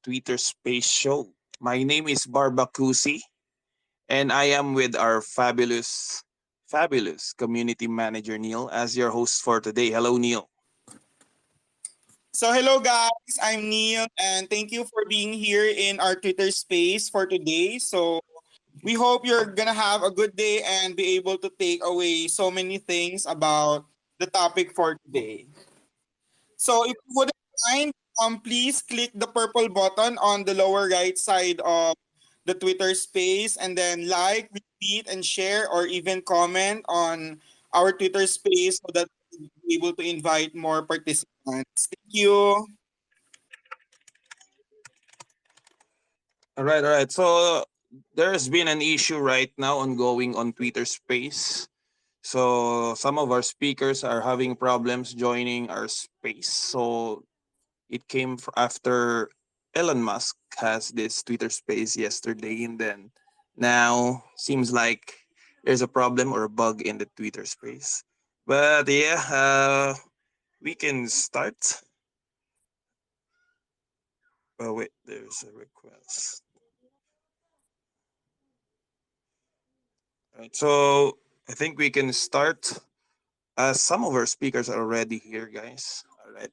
Twitter Space Show. My name is Barbacusi, and I am with our fabulous community manager Neal as your host for today. Hello, Neal. So hello guys, I'm Neil and thank you for being here in our Twitter space for today. So we hope you're gonna have a good day and be able to take away so many things about the topic for today. So if you wouldn't mind, please click the purple button on the lower right side of the Twitter space and then like, retweet, and share or even comment on our Twitter space so that we'll be able to invite more participants. Thank you. All right. So there's been an issue right now ongoing on Twitter Space. So some of our speakers are having problems joining our space. So it came after Elon Musk has this Twitter Space yesterday, and then now seems like there's a problem or a bug in the Twitter Space. But yeah, we can start. Oh wait, there's a request. Right. So I think we can start. Some of our speakers are already here, guys. All right.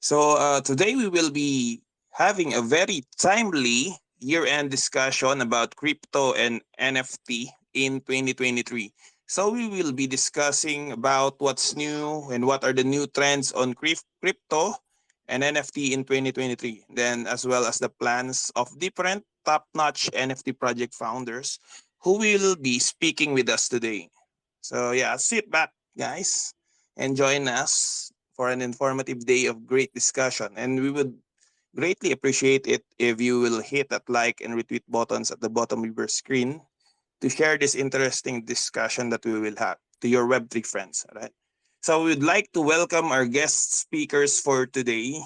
So today we will be having a very timely year-end discussion about crypto and NFT in 2023. So we will be discussing about what's new and what are the new trends on crypto and NFT in 2023. Then as well as the plans of different top-notch NFT project founders who will be speaking with us today. So yeah, sit back, guys, and join us for an informative day of great discussion. And we would greatly appreciate it if you will hit that like and retweet buttons at the bottom of your screen to share this interesting discussion that we will have to your Web3 friends. All right. So we would like to welcome our guest speakers for today.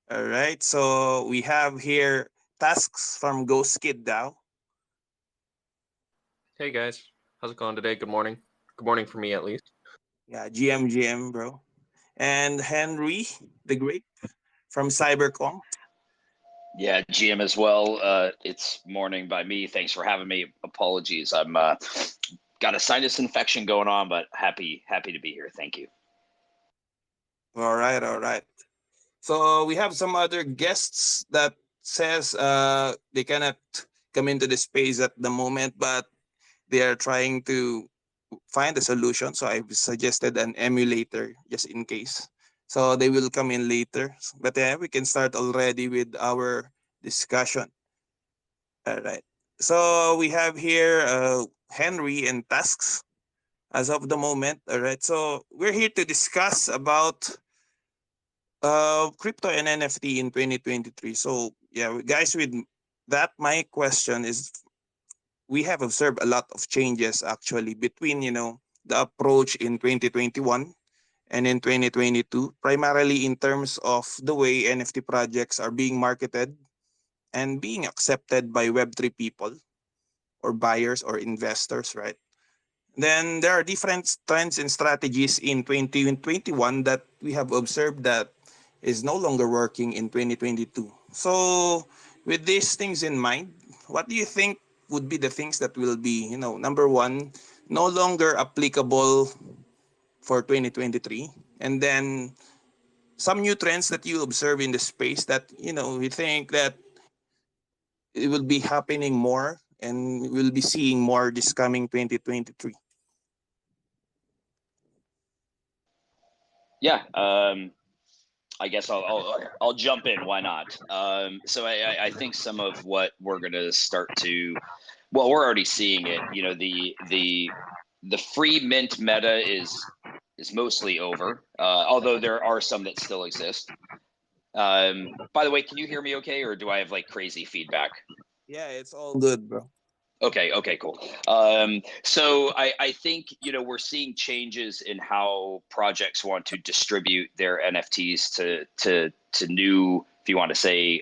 All right. So we have here Tasks from Ghost Kid DAO. Hey guys, how's it going today? Good morning. Good morning for me at least. Yeah, GM, bro. And Henry the Great from CyberKongz. Yeah, GM as well. It's morning by me. Thanks for having me. Apologies, I'm got a sinus infection going on, but happy to be here. Thank you. All right. So we have some other guests that says they cannot come into the space at the moment, but they are trying to find a solution. So I've suggested an emulator just in case. So they will come in later. But yeah, we can start already with our discussion. All right. So we have here Henry and Tasks as of the moment. All right. So we're here to discuss about crypto and NFT in 2023. So yeah, guys, with that, my question is, we have observed a lot of changes actually between the approach in 2021 and in 2022, primarily in terms of the way NFT projects are being marketed and being accepted by Web3 people or buyers or investors, right? Then there are different trends and strategies in 2021 that we have observed that is no longer working in 2022. So with these things in mind, what do you think would be the things that will be, number one, no longer applicable for 2023? And then some new trends that you observe in the space that, you think that it will be happening more and we'll be seeing more this coming 2023. Yeah, I guess I'll jump in. Why not? So I think some of what we're gonna start to, well, we're already seeing it. You know, the free mint meta is mostly over, although there are some that still exist. By the way, can you hear me okay, or do I have like crazy feedback? Yeah, it's all good, bro. Okay, cool. So I think, we're seeing changes in how projects want to distribute their NFTs to new, if you want to say,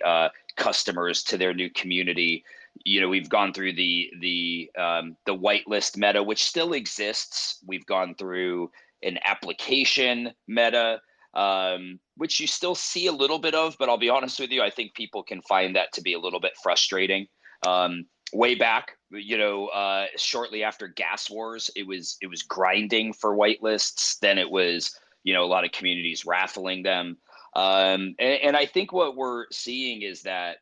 customers, to their new community. We've gone through the whitelist meta, which still exists. We've gone through an application meta, which you still see a little bit of, but I'll be honest with you, I think people can find that to be a little bit frustrating. Way back, shortly after Gas Wars, it was grinding for whitelists. Then it was, a lot of communities raffling them. And I think what we're seeing is that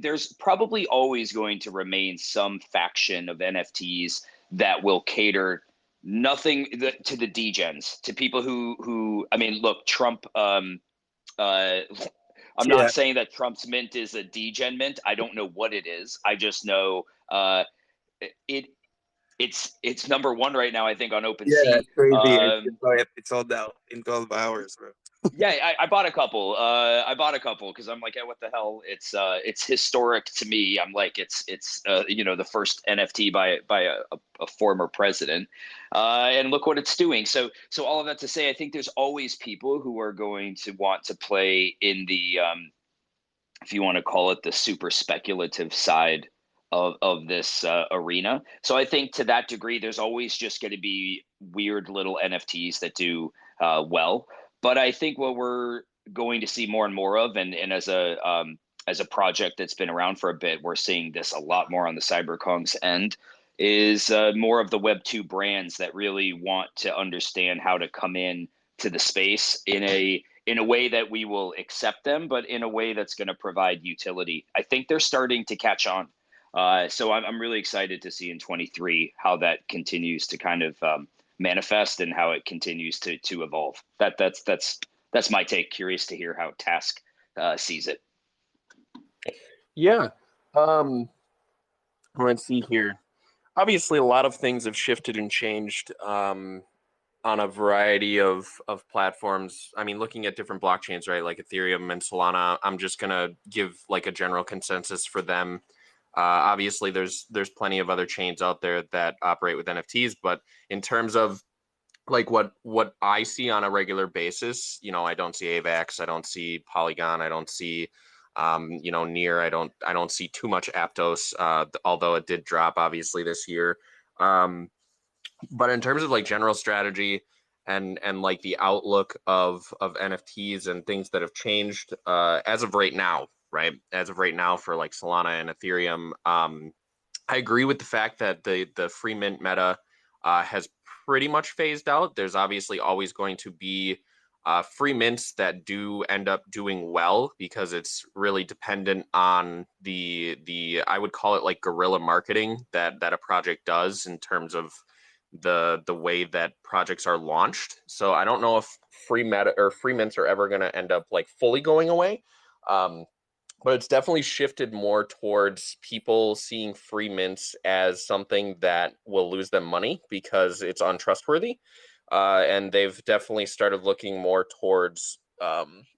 there's probably always going to remain some faction of NFTs that will cater nothing to the degens, to people who I mean, look, Trump. Uh, I'm Yeah, not saying that Trump's mint is a degen mint. I don't know what it is. I just know it it's number one right now, I think, on yeah, OpenSea. that's crazy. It's sold out in 12 hours, bro. Yeah, I bought a couple. I bought a couple because I'm like, hey, what the hell? It's historic to me. I'm like, it's the first NFT by a former president, and look what it's doing. So all of that to say, I think there's always people who are going to want to play in the if you want to call it, the super speculative side of this arena. So I think to that degree, there's always just going to be weird little NFTs that do well. But I think what we're going to see more and more of, and as a project that's been around for a bit, we're seeing this a lot more on the CyberKongz end, is more of the Web2 brands that really want to understand how to come in to the space in a way that we will accept them, but in a way that's going to provide utility. I think they're starting to catch on. So I'm really excited to see in 23 how that continues to kind of manifest and how it continues to evolve. That's my take. Curious to hear how Task sees it. Yeah. Let's see here. Obviously, a lot of things have shifted and changed on a variety of platforms. I mean, looking at different blockchains, right, like Ethereum and Solana, I'm just going to give like a general consensus for them. Obviously, there's plenty of other chains out there that operate with NFTs, but in terms of like what I see on a regular basis, I don't see AVAX, I don't see Polygon, I don't see Near, I don't see too much Aptos, although it did drop obviously this year. But in terms of like general strategy and like the outlook of NFTs and things that have changed as of right now, right? As of right now for like Solana and Ethereum, I agree with the fact that the free mint meta has pretty much phased out. There's obviously always going to be free mints that do end up doing well because it's really dependent on the I would call it like guerrilla marketing that a project does in terms of the way that projects are launched. So I don't know if free meta or free mints are ever going to end up like fully going away. But it's definitely shifted more towards people seeing free mints as something that will lose them money because it's untrustworthy. And they've definitely started looking more towards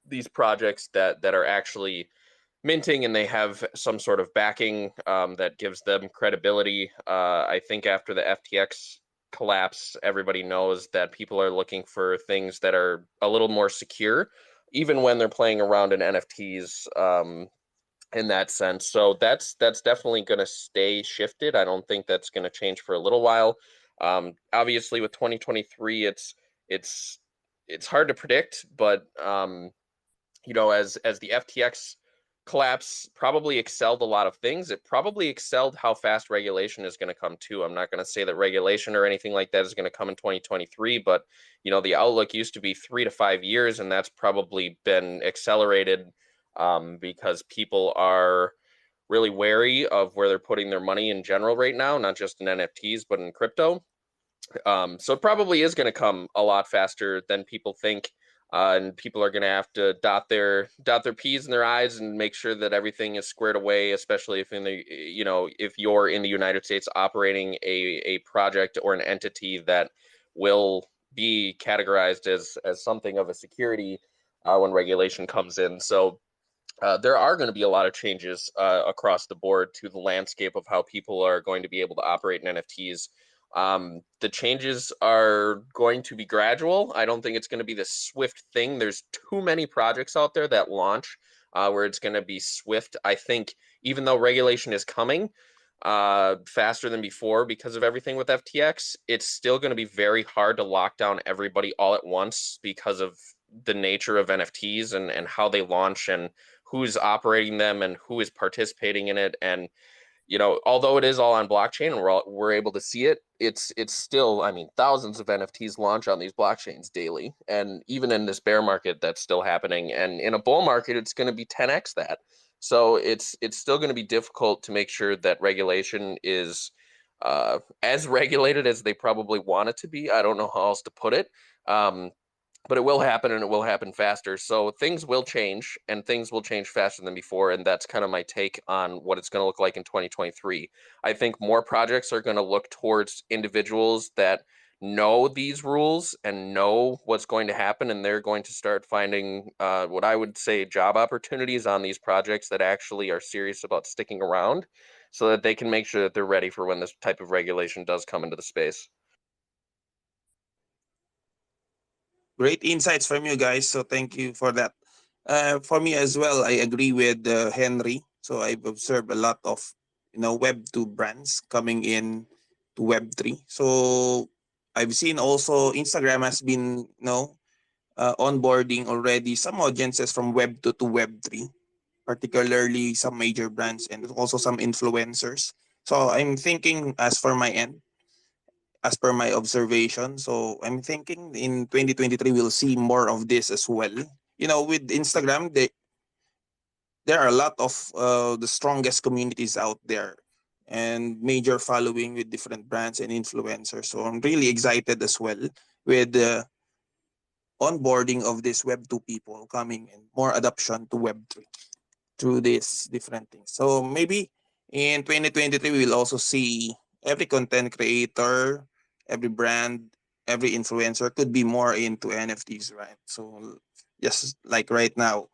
these projects that are actually minting and they have some sort of backing that gives them credibility. I think after the FTX collapse, everybody knows that people are looking for things that are a little more secure, even when they're playing around in NFTs in that sense. So that's definitely going to stay shifted. I don't think that's going to change for a little while. Obviously, with 2023, it's hard to predict, but as the FTX collapse probably excelled a lot of things. It probably excelled how fast regulation is going to come too. I'm not going to say that regulation or anything like that is going to come in 2023, but the outlook used to be 3 to 5 years, and that's probably been accelerated because people are really wary of where they're putting their money in general right now, not just in NFTs, but in crypto. So it probably is going to come a lot faster than people think. And people are going to have to dot their P's in their I's and make sure that everything is squared away, especially if if you're in the United States operating a project or an entity that will be categorized as something of a security when regulation comes in. So there are going to be a lot of changes across the board to the landscape of how people are going to be able to operate in NFTs. The changes are going to be gradual. I don't think it's going to be this swift thing. There's too many projects out there that launch where it's going to be swift. I think even though regulation is coming faster than before because of everything with FTX, it's still going to be very hard to lock down everybody all at once because of the nature of NFTs and how they launch and who's operating them and who is participating in it. And although it is all on blockchain and we're able to see it, it's still, I mean, thousands of NFTs launch on these blockchains daily. And even in this bear market, that's still happening. And in a bull market, it's going to be 10x that. So it's still going to be difficult to make sure that regulation is as regulated as they probably want it to be. I don't know how else to put it. But it will happen, and it will happen faster. So things will change, and things will change faster than before. And that's kind of my take on what it's going to look like in 2023. I think more projects are going to look towards individuals that know these rules and know what's going to happen, and they're going to start finding what I would say job opportunities on these projects that actually are serious about sticking around so that they can make sure that they're ready for when this type of regulation does come into the space. Great insights from you guys. So thank you for that. For me as well, I agree with Henry. So I've observed a lot of Web2 brands coming in to Web3. So I've seen also Instagram has been onboarding already some audiences from Web2 to Web3, particularly some major brands and also some influencers. So I'm thinking, as for my end, as per my observation. So I'm thinking in 2023 we'll see more of this as well. With Instagram, there are a lot of the strongest communities out there and major following with different brands and influencers. So I'm really excited as well with the onboarding of this Web2 people coming and more adoption to Web3 through these different things. So maybe in 2023 we will also see every content creator, every brand, every influencer could be more into NFTs, right? So just like right now,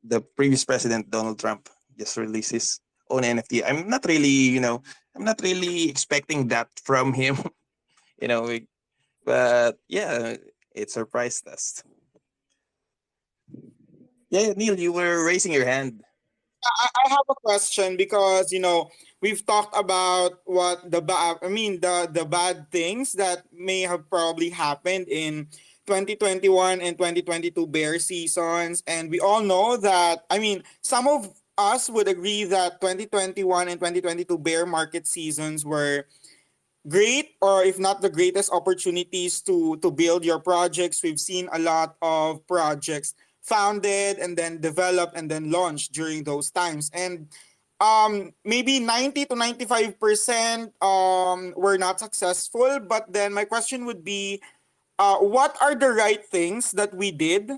the previous president Donald Trump just released his own NFT. I'm not really expecting that from him, you know, but yeah, it surprised us. Yeah, Neil, you were raising your hand. I have a question because we've talked about what the bad things that may have probably happened in 2021 and 2022 bear seasons, and we all know that some of us would agree that 2021 and 2022 bear market seasons were great, or if not the greatest opportunities to build your projects. We've seen a lot of projects founded and then developed and then launched during those times, and maybe 90 to 95% were not successful. But then my question would be, what are the right things that we did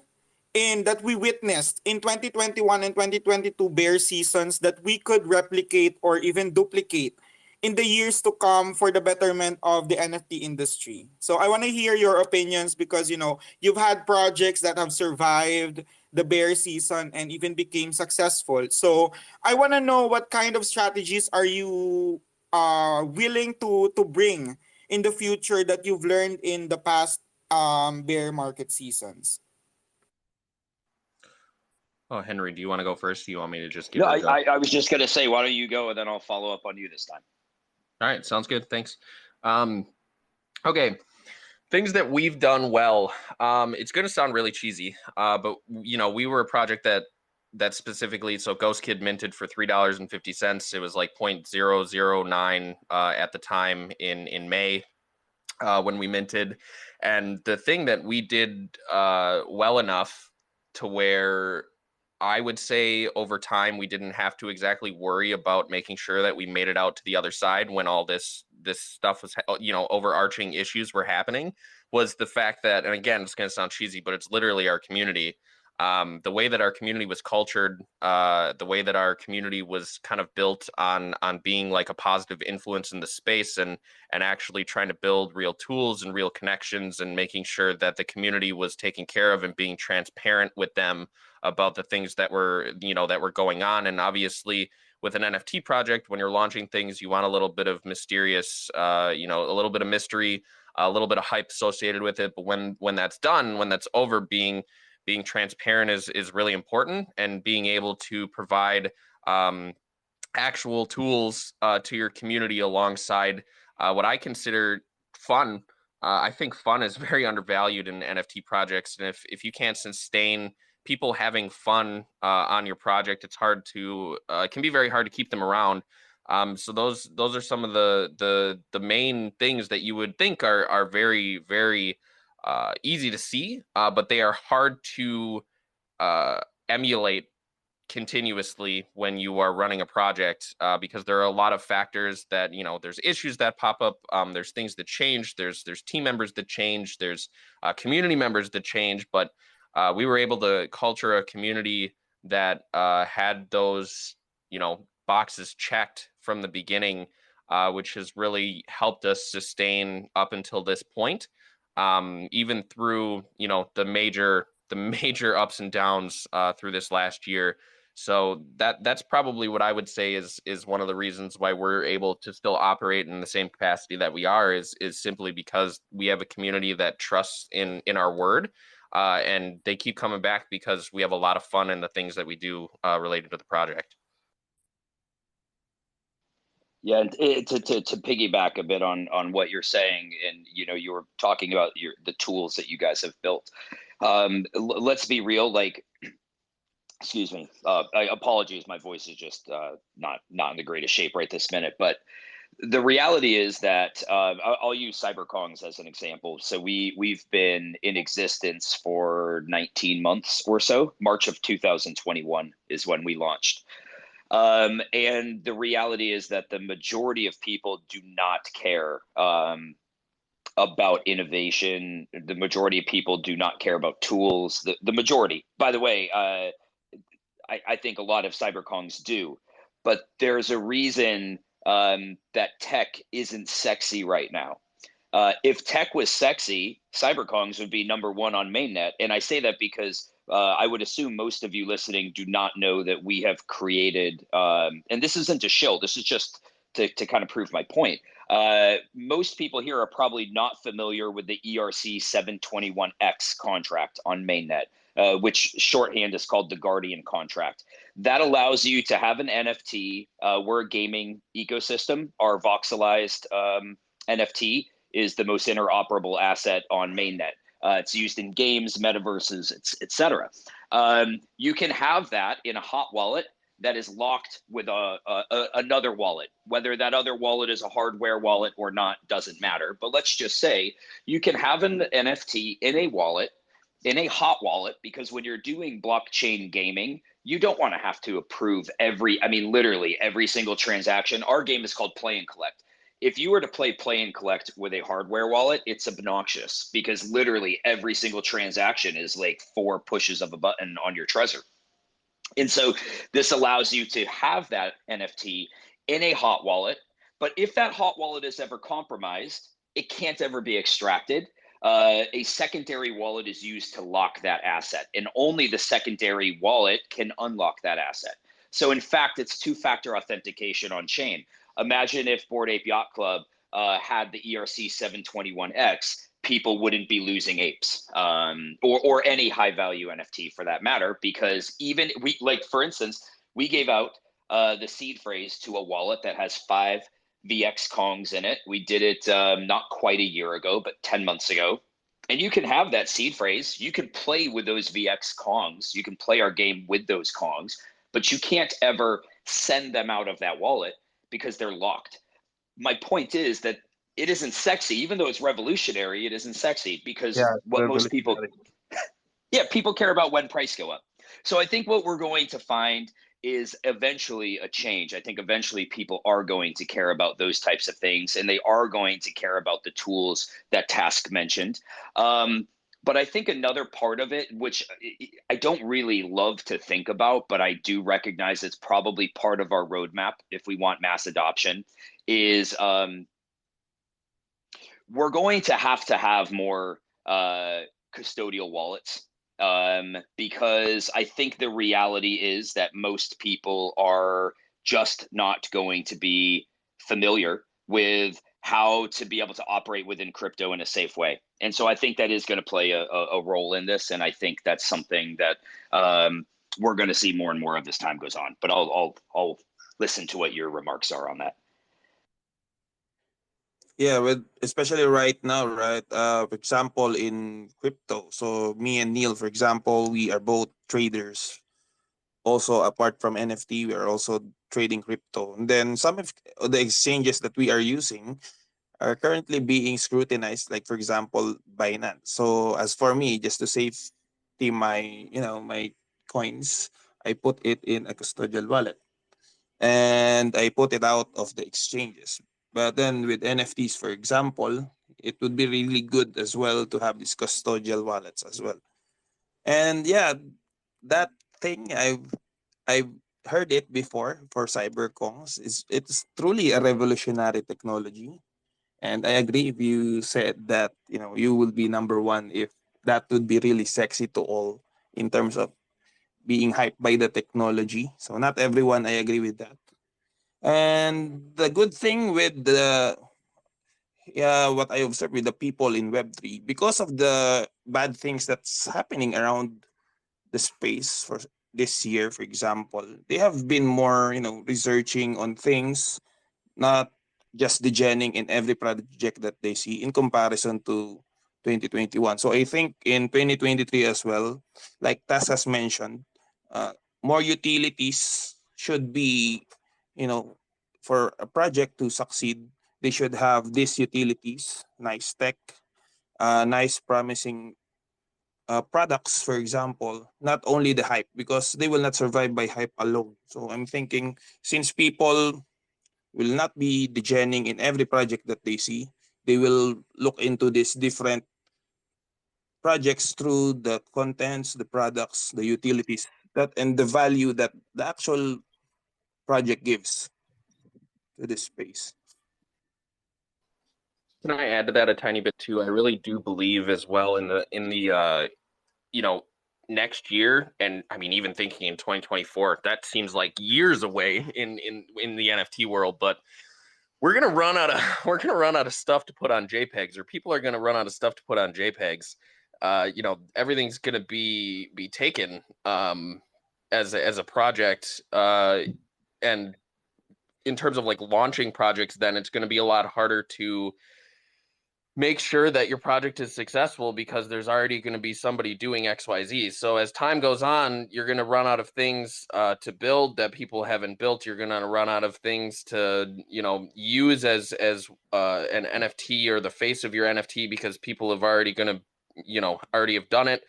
in that we witnessed in 2021 and 2022 bear seasons that we could replicate or even duplicate in the years to come for the betterment of the NFT industry? So I want to hear your opinions because you've had projects that have survived the bear season and even became successful. So I want to know, what kind of strategies are you willing to bring in the future that you've learned in the past bear market seasons? Oh, Henry, do you want to go first? Do you want me to just give No, it a go? I was just going to say, why don't you go and then I'll follow up on you this time. All right, sounds good. Thanks. Okay, things that we've done well. It's going to sound really cheesy, but we were a project that specifically. So Ghost Kid minted for $3.50. It was like 0.009 at the time in May when we minted, and the thing that we did well enough to where I would say over time we didn't have to exactly worry about making sure that we made it out to the other side when all this stuff was, overarching issues were happening, was the fact that, and again, it's going to sound cheesy, but it's literally our community. The way that our community was cultured, the way that our community was kind of built on being like a positive influence in the space, and actually trying to build real tools and real connections, and making sure that the community was taken care of and being transparent with them about the things that were, that were going on. And obviously with an NFT project, when you're launching things, you want a little bit of mysterious, a little bit of mystery, a little bit of hype associated with it. But when that's done, when that's over, being transparent is really important, and being able to provide actual tools to your community alongside what I consider fun. I think fun is very undervalued in NFT projects, and if you can't sustain people having fun on your project, it's hard to it can be very hard to keep them around. So those are some of the main things that you would think are very, very easy to see, but they are hard to emulate continuously when you are running a project, because there are a lot of factors that, there's issues that pop up, there's things that change, there's team members that change, there's community members that change. But we were able to culture a community that had those, boxes checked from the beginning, which has really helped us sustain up until this point, even through, the major ups and downs through this last year. So that's probably what I would say is one of the reasons why we're able to still operate in the same capacity that we are, is simply because we have a community that trusts in our word, and they keep coming back because we have a lot of fun in the things that we do related to the project. Yeah, and to piggyback a bit on what you're saying, and you were talking about the tools that you guys have built. Let's be real, like, excuse me, apologies, my voice is just not in the greatest shape right this minute. But the reality is that I'll use CyberKongz as an example. So we've been in existence for 19 months or so. March of 2021 is when we launched. And the reality is that the majority of people do not care about innovation. The majority of people do not care about tools. The majority, by the way, I think a lot of CyberKongz do, but there's a reason that tech isn't sexy right now. If tech was sexy, CyberKongz would be number one on mainnet. And I say that because I would assume most of you listening do not know that we have created, and this isn't to shill, this is just to kind of prove my point. Most people here are probably not familiar with the ERC 721X contract on mainnet, which shorthand is called the Guardian contract. That allows you to have an NFT. We're a gaming ecosystem. Our voxelized NFT is the most interoperable asset on mainnet. It's used in games, metaverses, etc. You can have that in a hot wallet that is locked with another wallet. Whether that other wallet is a hardware wallet or not doesn't matter. But let's just say you can have an NFT in a wallet, in a hot wallet, because when you're doing blockchain gaming, you don't want to have to approve literally every single transaction. Our game is called Play and Collect. If you were to play and collect with a hardware wallet, it's obnoxious because literally every single transaction is like 4 pushes of a button on your Trezor. And so this allows you to have that NFT in a hot wallet. But if that hot wallet is ever compromised, it can't ever be extracted. A secondary wallet is used to lock that asset, and only the secondary wallet can unlock that asset. So in fact, it's 2-factor authentication on chain. Imagine if Bored Ape Yacht Club had the ERC 721X, people wouldn't be losing apes, or any high value NFT for that matter, because even for instance, we gave out the seed phrase to a wallet that has 5 VX Kongs in it. We did it not quite a year ago, but 10 months ago. And you can have that seed phrase. You can play with those VX Kongs. You can play our game with those Kongs, but you can't ever send them out of that wallet because they're locked. My point is that it isn't sexy, even though it's revolutionary. It isn't sexy because what most people, people care about when price go up. So I think what we're going to find is eventually a change. I think eventually people are going to care about those types of things, and they are going to care about the tools that Task mentioned. But I think another part of it, which I don't really love to think about, but I do recognize it's probably part of our roadmap if we want mass adoption, is we're going to have more custodial wallets, because I think the reality is that most people are just not going to be familiar with how to be able to operate within crypto in a safe way. And so I think that is going to play a role in this. And I think that's something that we're going to see more and more of as time goes on. But I'll listen to what your remarks are on that. Yeah, with especially right now, right? For example, in crypto. So me and Neil, for example, we are both traders. Also, apart from NFT, we are also trading crypto. And then some of the exchanges that we are using are currently being scrutinized. Like for example, Binance. So as for me, just to safety my my coins, I put it in a custodial wallet and I put it out of the exchanges. But then with NFTs, for example, it would be really good as well to have these custodial wallets as well. And yeah, that thing I've heard it before for CyberKongz. It's truly a revolutionary technology. And I agree if you said that, you will be number one if that would be really sexy to all in terms of being hyped by the technology. So not everyone I agree with that. And the good thing with the what I observed with the people in Web3, because of the bad things that's happening around the space for this year, for example, they have been more, researching on things, not just degening in every project that they see in comparison to 2021. So I think in 2023 as well, like Tas has mentioned, more utilities should be, you know, for a project to succeed, they should have these utilities, nice tech, nice promising products, for example, not only the hype, because they will not survive by hype alone. So I'm thinking since people will not be degening in every project that they see, they will look into these different projects through the contents, the products, the utilities, that and the value that the actual project gives to this space. Can I add to that a tiny bit too? I really do believe as well in the you know, next year, and I mean even thinking in 2024, that seems like years away in the NFT world, but we're gonna run out of we're gonna run out of stuff to put on JPEGs, or people are gonna run out of stuff to put on JPEGs. Everything's gonna be taken as a project, and in terms of like launching projects, then it's going to be a lot harder to make sure that your project is successful because there's already going to be somebody doing XYZ. So as time goes on, you're going to run out of things to build that people haven't built. You're going to run out of things to, use as an NFT or the face of your NFT because people have already going to, already have done it.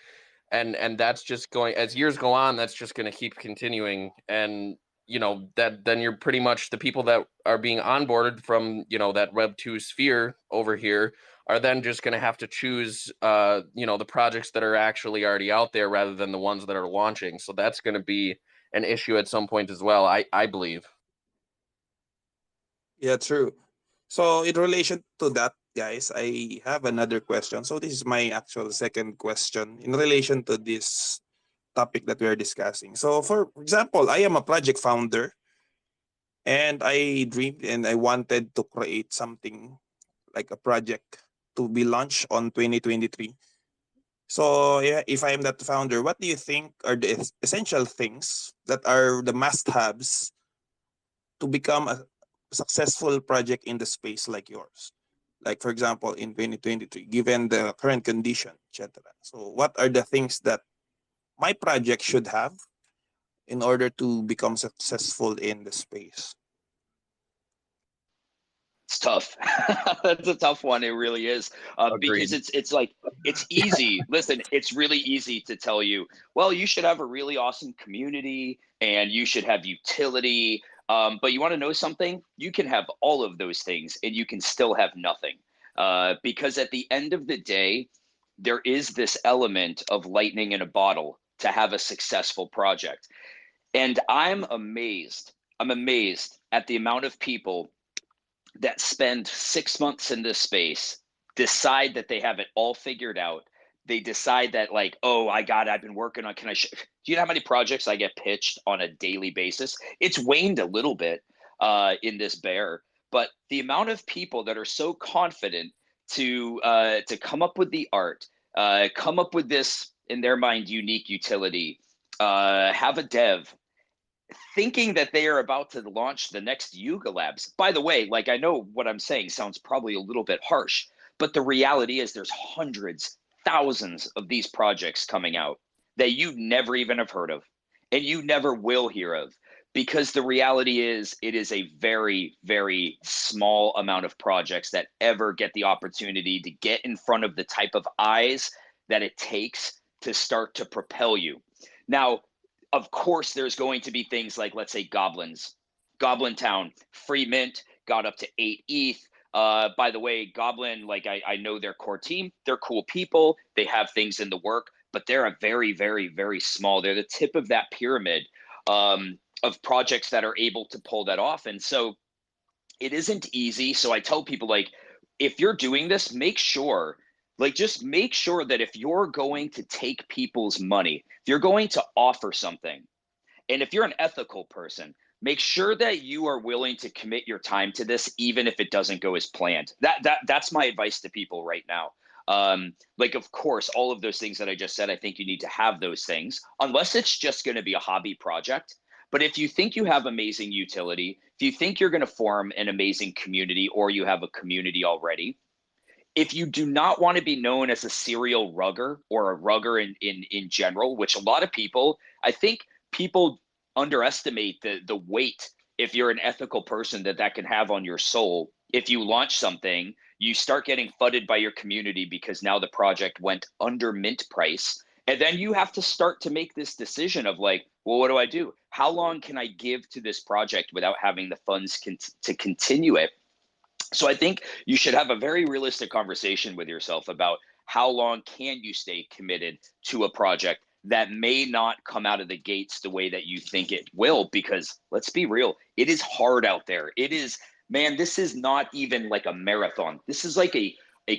And that's just going, as years go on, that's just going to keep continuing. And that then you're pretty much the people that are being onboarded from that Web2 sphere over here are then just going to have to choose the projects that are actually already out there rather than the ones that are launching. So that's going to be an issue at some point as well, I believe. Yeah, true. So in relation to that, guys, I have another question. So this is my actual second question in relation to this topic that we are discussing. So for example, I am a project founder and I dreamed and I wanted to create something like a project to be launched on 2023. So yeah, if I am that founder, what do you think are the essential things that are the must-haves to become a successful project in the space like yours? Like for example, in 2023, given the current condition, etc. So what are the things that my project should have in order to become successful in the space? It's tough. That's a tough one. It really is, because Agreed. it's like it's easy. Listen, it's really easy to tell you, well, you should have a really awesome community and you should have utility. But you want to know something? You can have all of those things and you can still have nothing. Because at the end of the day, there is this element of lightning in a bottle to have a successful project. And I'm amazed. I'm amazed at the amount of people that spend 6 months in this space, decide that they have it all figured out. They decide that, like, oh, I've been working on, do you know how many projects I get pitched on a daily basis? It's waned a little bit in this bear, but the amount of people that are so confident to come up with the art, come up with this, in their mind, unique utility, have a dev, thinking that they are about to launch the next Yuga Labs. By the way, like, I know what I'm saying sounds probably a little bit harsh, but the reality is there's hundreds, thousands of these projects coming out that you never even have heard of and you never will hear of, because the reality is it is a very, very small amount of projects that ever get the opportunity to get in front of the type of eyes that it takes to start to propel you. Now, of course, there's going to be things like, let's say, Goblins. Goblin Town, free mint, got up to 8 ETH. By the way, Goblin, like, I know their core team. They're cool people. They have things in the work, but they're a very, very, very small. They're the tip of that pyramid of projects that are able to pull that off. And so it isn't easy. So I tell people, like, if you're doing this, just make sure that if you're going to take people's money, if you're going to offer something, and if you're an ethical person, make sure that you are willing to commit your time to this, even if it doesn't go as planned. That's my advice to people right now. Like, of course, all of those things that I just said, I think you need to have those things, unless it's just going to be a hobby project. But if you think you have amazing utility, if you think you're going to form an amazing community, or you have a community already, if you do not want to be known as a serial rugger, or a rugger in general, which a lot of people, I think people underestimate the weight, if you're an ethical person, that can have on your soul. If you launch something, you start getting fudded by your community because now the project went under mint price. And then you have to start to make this decision of, like, well, what do I do? How long can I give to this project without having the funds to continue it? So I think you should have a very realistic conversation with yourself about how long can you stay committed to a project that may not come out of the gates the way that you think it will, because let's be real, it is hard out there. It is, man, this is not even like a marathon. This is like a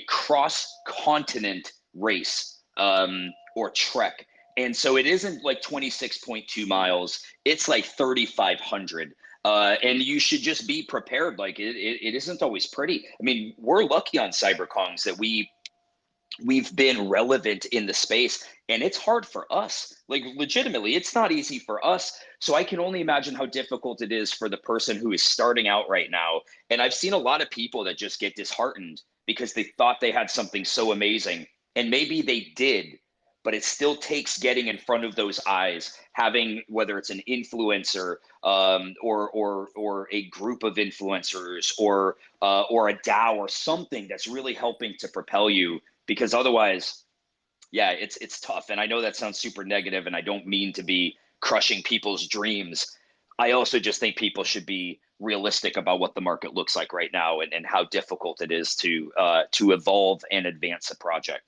cross-continent race or trek. And so it isn't like 26.2 miles. It's like 3,500. And you should just be prepared. Like, it isn't always pretty. I mean, we're lucky on CyberKongz that we've been relevant in the space, and it's hard for us. Like, legitimately, it's not easy for us. So I can only imagine how difficult it is for the person who is starting out right now. And I've seen a lot of people that just get disheartened because they thought they had something so amazing, and maybe they did, but it still takes getting in front of those eyes, having, whether it's an influencer or a group of influencers or a DAO or something that's really helping to propel you, because otherwise, yeah, it's tough. And I know that sounds super negative, and I don't mean to be crushing people's dreams. I also just think people should be realistic about what the market looks like right now, and how difficult it is to evolve and advance a project.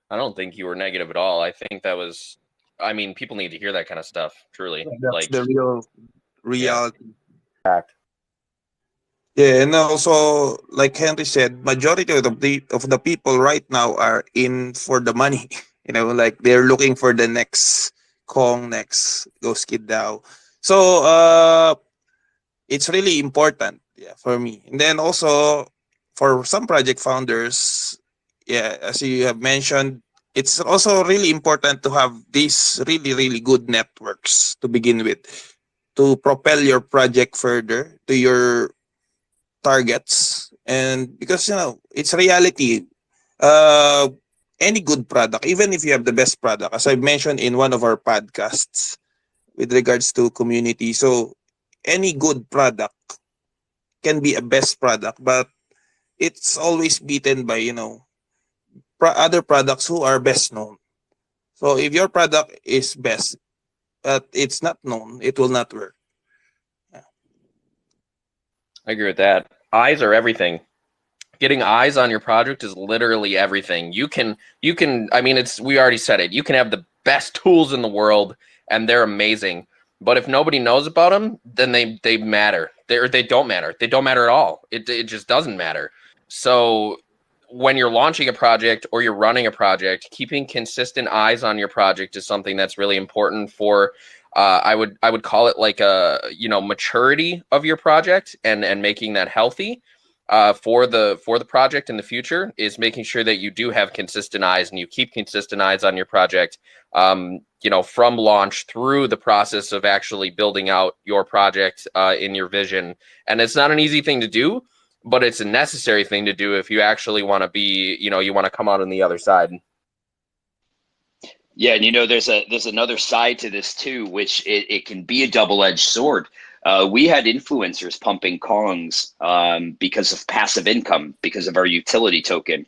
I don't think you were negative at all. I think that was, I mean, people need to hear that kind of stuff, truly. That's Like, the real reality. fact. Yeah, and also, like Henry said, majority of the people right now are in for the money. Like, they're looking for the next Kong, next Ghost Kid DAO. So it's really important, yeah, for me. And then also for some project founders, yeah, as you have mentioned, it's also really important to have these really, really good networks to begin with, to propel your project further to your targets. And because it's reality, uh any good product, even if you have the best product, as I mentioned in one of our podcasts with regards to community, so any good product can be a best product, but it's always beaten by other products who are best known. So if your product is best but it's not known, it will not work. I agree with that. Eyes are everything. getting eyes on your project is literally everything. You can, I mean, we already said it. You can have the best tools in the world and they're amazing. But if nobody knows about them, then they matter. They don't matter. They don't matter at all. It just doesn't matter. So when you're launching a project or you're running a project, keeping consistent eyes on your project is something that's really important for, I would call it like a, maturity of your project and making that healthy. For the project in the future is making sure that you do have consistent eyes and you keep consistent eyes on your project, from launch through the process of actually building out your project in your vision. And it's not an easy thing to do, but it's a necessary thing to do if you actually want to be, you want to come out on the other side. Yeah, and there's another side to this too, which it can be a double-edged sword. We had influencers pumping Kongs because of passive income, because of our utility token,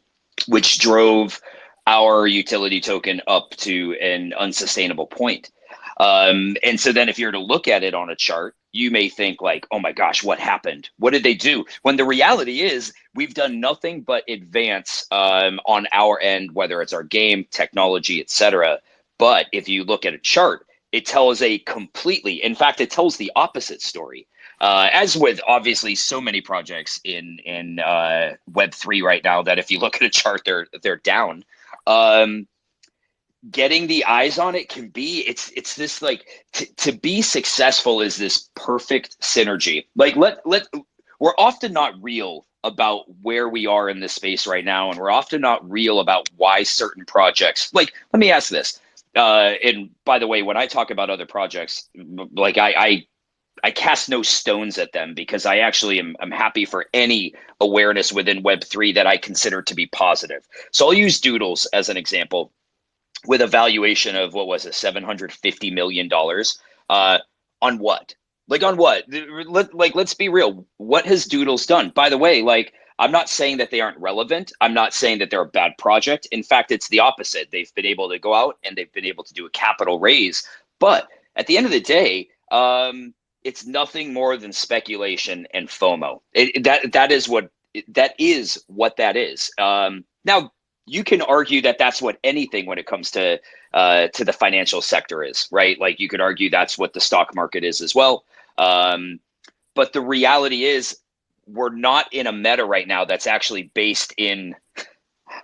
which drove our utility token up to an unsustainable point. And so then if you're to look at it on a chart, you may think like, oh my gosh, what happened? What did they do? When the reality is we've done nothing but advance on our end, whether it's our game, technology, etc. But if you look at a chart, it tells in fact, it tells the opposite story. As with obviously so many projects in Web3 right now, that if you look at a chart, they're down. Getting the eyes on it can be, it's this like to be successful is this perfect synergy. Like we're often not real about where we are in this space right now, and we're often not real about why certain projects. Like, let me ask this. And by the way, when I talk about other projects, like I cast no stones at them, because I actually I'm happy for any awareness within Web3 that I consider to be positive. So I'll use Doodles as an example, with a valuation of, what was it, $750 million. On what? Like, on what? Let's be real. What has Doodles done? By the way, like, I'm not saying that they aren't relevant. I'm not saying that they're a bad project. In fact, it's the opposite. They've been able to go out and they've been able to do a capital raise. But at the end of the day, it's nothing more than speculation and FOMO. That is what that is. Now, you can argue that that's what anything when it comes to the financial sector is, right? Like, you could argue that's what the stock market is as well. But the reality is, we're not in a meta right now that's actually based in,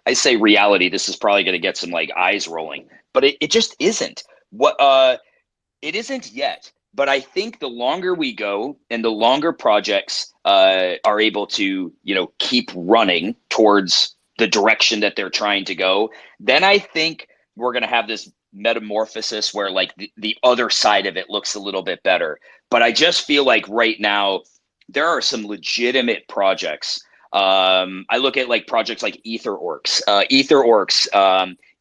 I say reality, this is probably going to get some like eyes rolling, but it just isn't. It isn't yet. But I think the longer we go and the longer projects are able to, keep running towards the direction that they're trying to go, then I think we're going to have this metamorphosis where like the other side of it looks a little bit better. But I just feel like right now there are some legitimate projects. I look at like projects like EtherOrcs,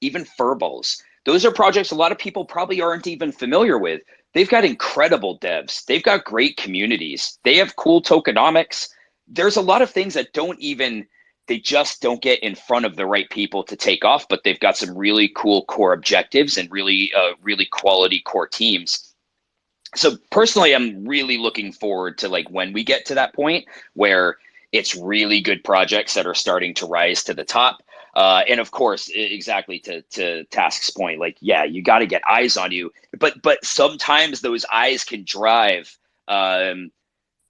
even Furballs. Those are projects a lot of people probably aren't even familiar with. They've got incredible devs. They've got great communities. They have cool tokenomics. There's a lot of things that they just don't get in front of the right people to take off, but they've got some really cool core objectives and really quality core teams. So personally, I'm really looking forward to like when we get to that point where it's really good projects that are starting to rise to the top. And of course, exactly to Task's point, like, yeah, you got to get eyes on you, but sometimes those eyes can drive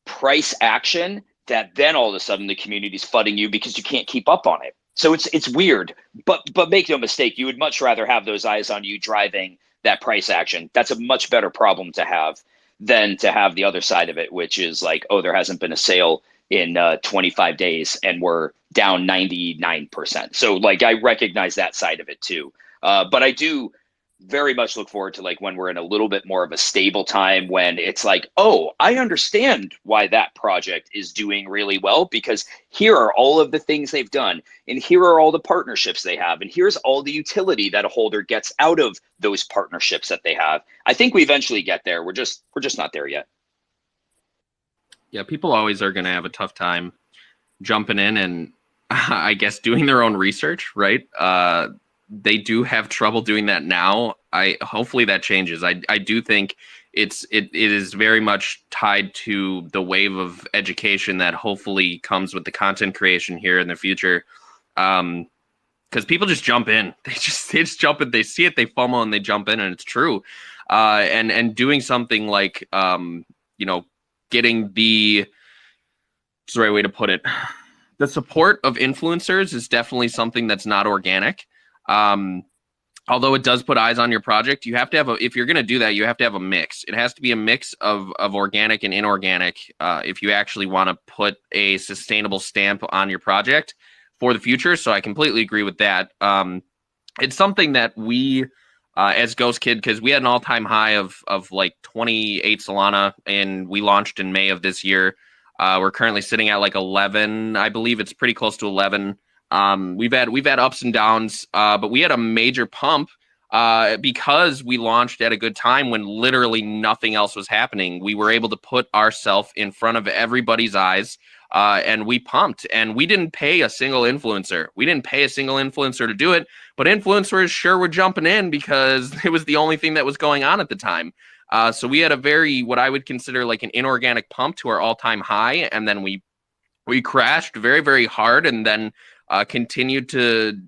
price action that then all of a sudden the community's flooding you because you can't keep up on it. So it's weird, but make no mistake, you would much rather have those eyes on you driving that price action. That's a much better problem to have than to have the other side of it, which is like, oh, there hasn't been a sale in 25 days and we're down 99%. So like, I recognize that side of it too. But I do very much look forward to like when we're in a little bit more of a stable time, when it's like, oh, I understand why that project is doing really well, because here are all of the things they've done, and here are all the partnerships they have, and here's all the utility that a holder gets out of those partnerships that they have. I think we eventually get there. We're just not there yet. Yeah, people always are going to have a tough time jumping in and I guess doing their own research, right? They do have trouble doing that now. Hopefully that changes. I do think it is very much tied to the wave of education that hopefully comes with the content creation here in the future. Because people just jump in. They just jump in. They see it, they FOMO, and they jump in, and it's true. And doing something like getting the, what's the right way to put it? The support of influencers is definitely something that's not organic. Although it does put eyes on your project, you have to have if you're going to do that, you have to have a mix. It has to be a mix of organic and inorganic if you actually want to put a sustainable stamp on your project for the future. So I completely agree with that. It's something that we, as Ghost Kid, because we had an all-time high of like 28 Solana, and we launched in May of this year. We're currently sitting at like 11. I believe it's pretty close to 11. We've had ups and downs, but we had a major pump because we launched at a good time when literally nothing else was happening. We were able to put ourselves in front of everybody's eyes, and we pumped. And we didn't pay a single influencer. We didn't pay a single influencer to do it, but influencers sure were jumping in because it was the only thing that was going on at the time. So we had a very, what I would consider like an inorganic pump to our all-time high, and then we crashed very, very hard, and then continued to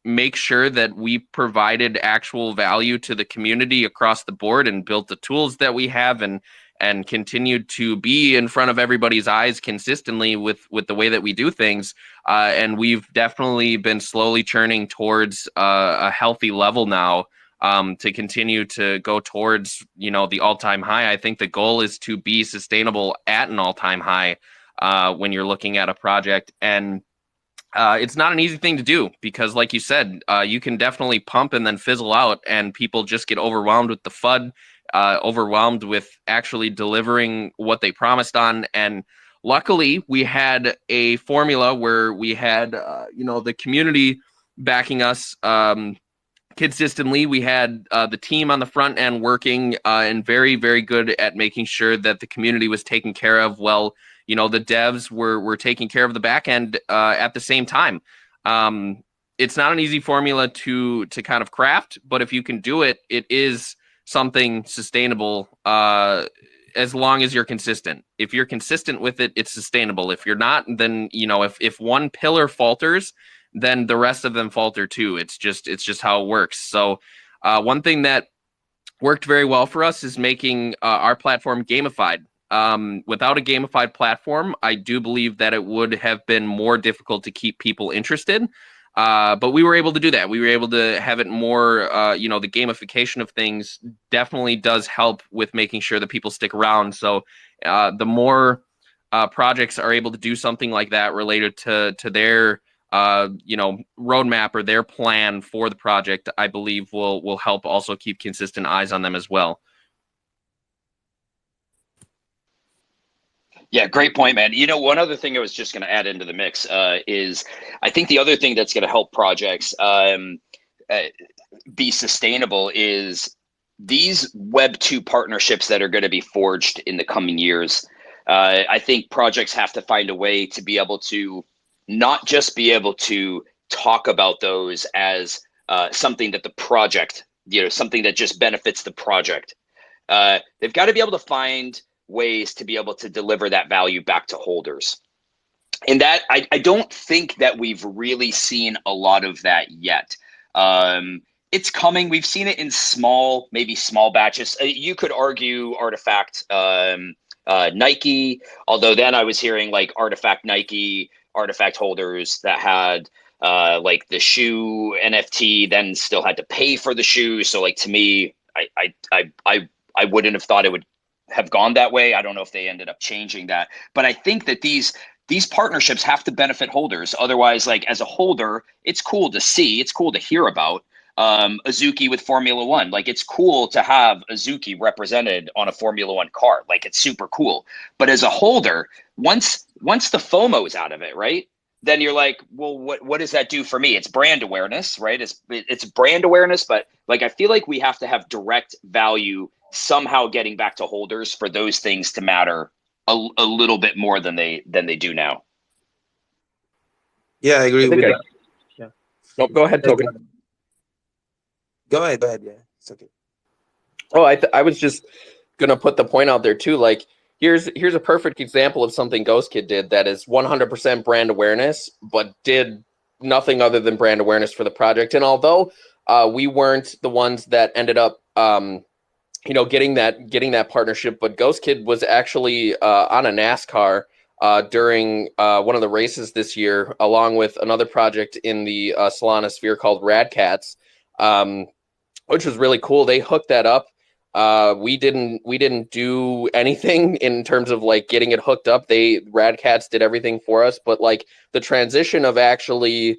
make sure that we provided actual value to the community across the board and built the tools that we have and continued to be in front of everybody's eyes consistently with the way that we do things. And we've definitely been slowly churning towards a healthy level now to continue to go towards, the all-time high. I think the goal is to be sustainable at an all-time high when you're looking at a project. And it's not an easy thing to do because, like you said, you can definitely pump and then fizzle out, and people just get overwhelmed with the FUD, overwhelmed with actually delivering what they promised on. And luckily, we had a formula where we had, the community backing us consistently. We had the team on the front end working and very, very good at making sure that the community was taken care of well. The devs were taking care of the back end at the same time. It's not an easy formula to kind of craft, but if you can do it, it is something sustainable as long as you're consistent. If you're consistent with it, it's sustainable. If you're not, then, if one pillar falters, then the rest of them falter too. It's just how it works. So one thing that worked very well for us is making our platform gamified. Without a gamified platform, I do believe that it would have been more difficult to keep people interested. But we were able to do that. We were able to have it more, the gamification of things definitely does help with making sure that people stick around. So the more projects are able to do something like that related to their, roadmap or their plan for the project, I believe will help also keep consistent eyes on them as well. Yeah, great point, man. One other thing I was just going to add into the mix is I think the other thing that's going to help projects be sustainable is these Web 2 partnerships that are going to be forged in the coming years. I think projects have to find a way to be able to not just be able to talk about those as something that the project, something that just benefits the project. They've got to be able to find ways to be able to deliver that value back to holders. And that I don't think that we've really seen a lot of that yet. It's coming. We've seen it in maybe small batches. You could argue Artifact Nike, although then I was hearing like Artifact Nike, Artifact holders that had like the shoe NFT then still had to pay for the shoe. So like to me, I wouldn't have thought it would have gone that way. I don't know if they ended up changing that, but I think that these partnerships have to benefit holders. Otherwise, like as a holder, it's cool to see, it's cool to hear about Azuki with Formula One. Like it's cool to have Azuki represented on a Formula One car. Like it's super cool. But as a holder, once the FOMO is out of it, right? Then you're like, well, what does that do for me? It's brand awareness, right? It's brand awareness, but like I feel like we have to have direct value somehow getting back to holders for those things to matter a little bit more than they do now. Yeah, I agree with that. Yeah. No, go ahead, Toby. Go ahead. Yeah, it's okay. Oh, I was just gonna put the point out there too. Like here's a perfect example of something Ghost Kid did that is 100% brand awareness, but did nothing other than brand awareness for the project. And although we weren't the ones that ended up getting that partnership, but Ghost Kid was actually on a NASCAR during one of the races this year, along with another project in the Solana sphere called Rad Cats, which was really cool. They hooked that up. We didn't do anything in terms of like getting it hooked up. Rad Cats did everything for us, but like the transition of actually,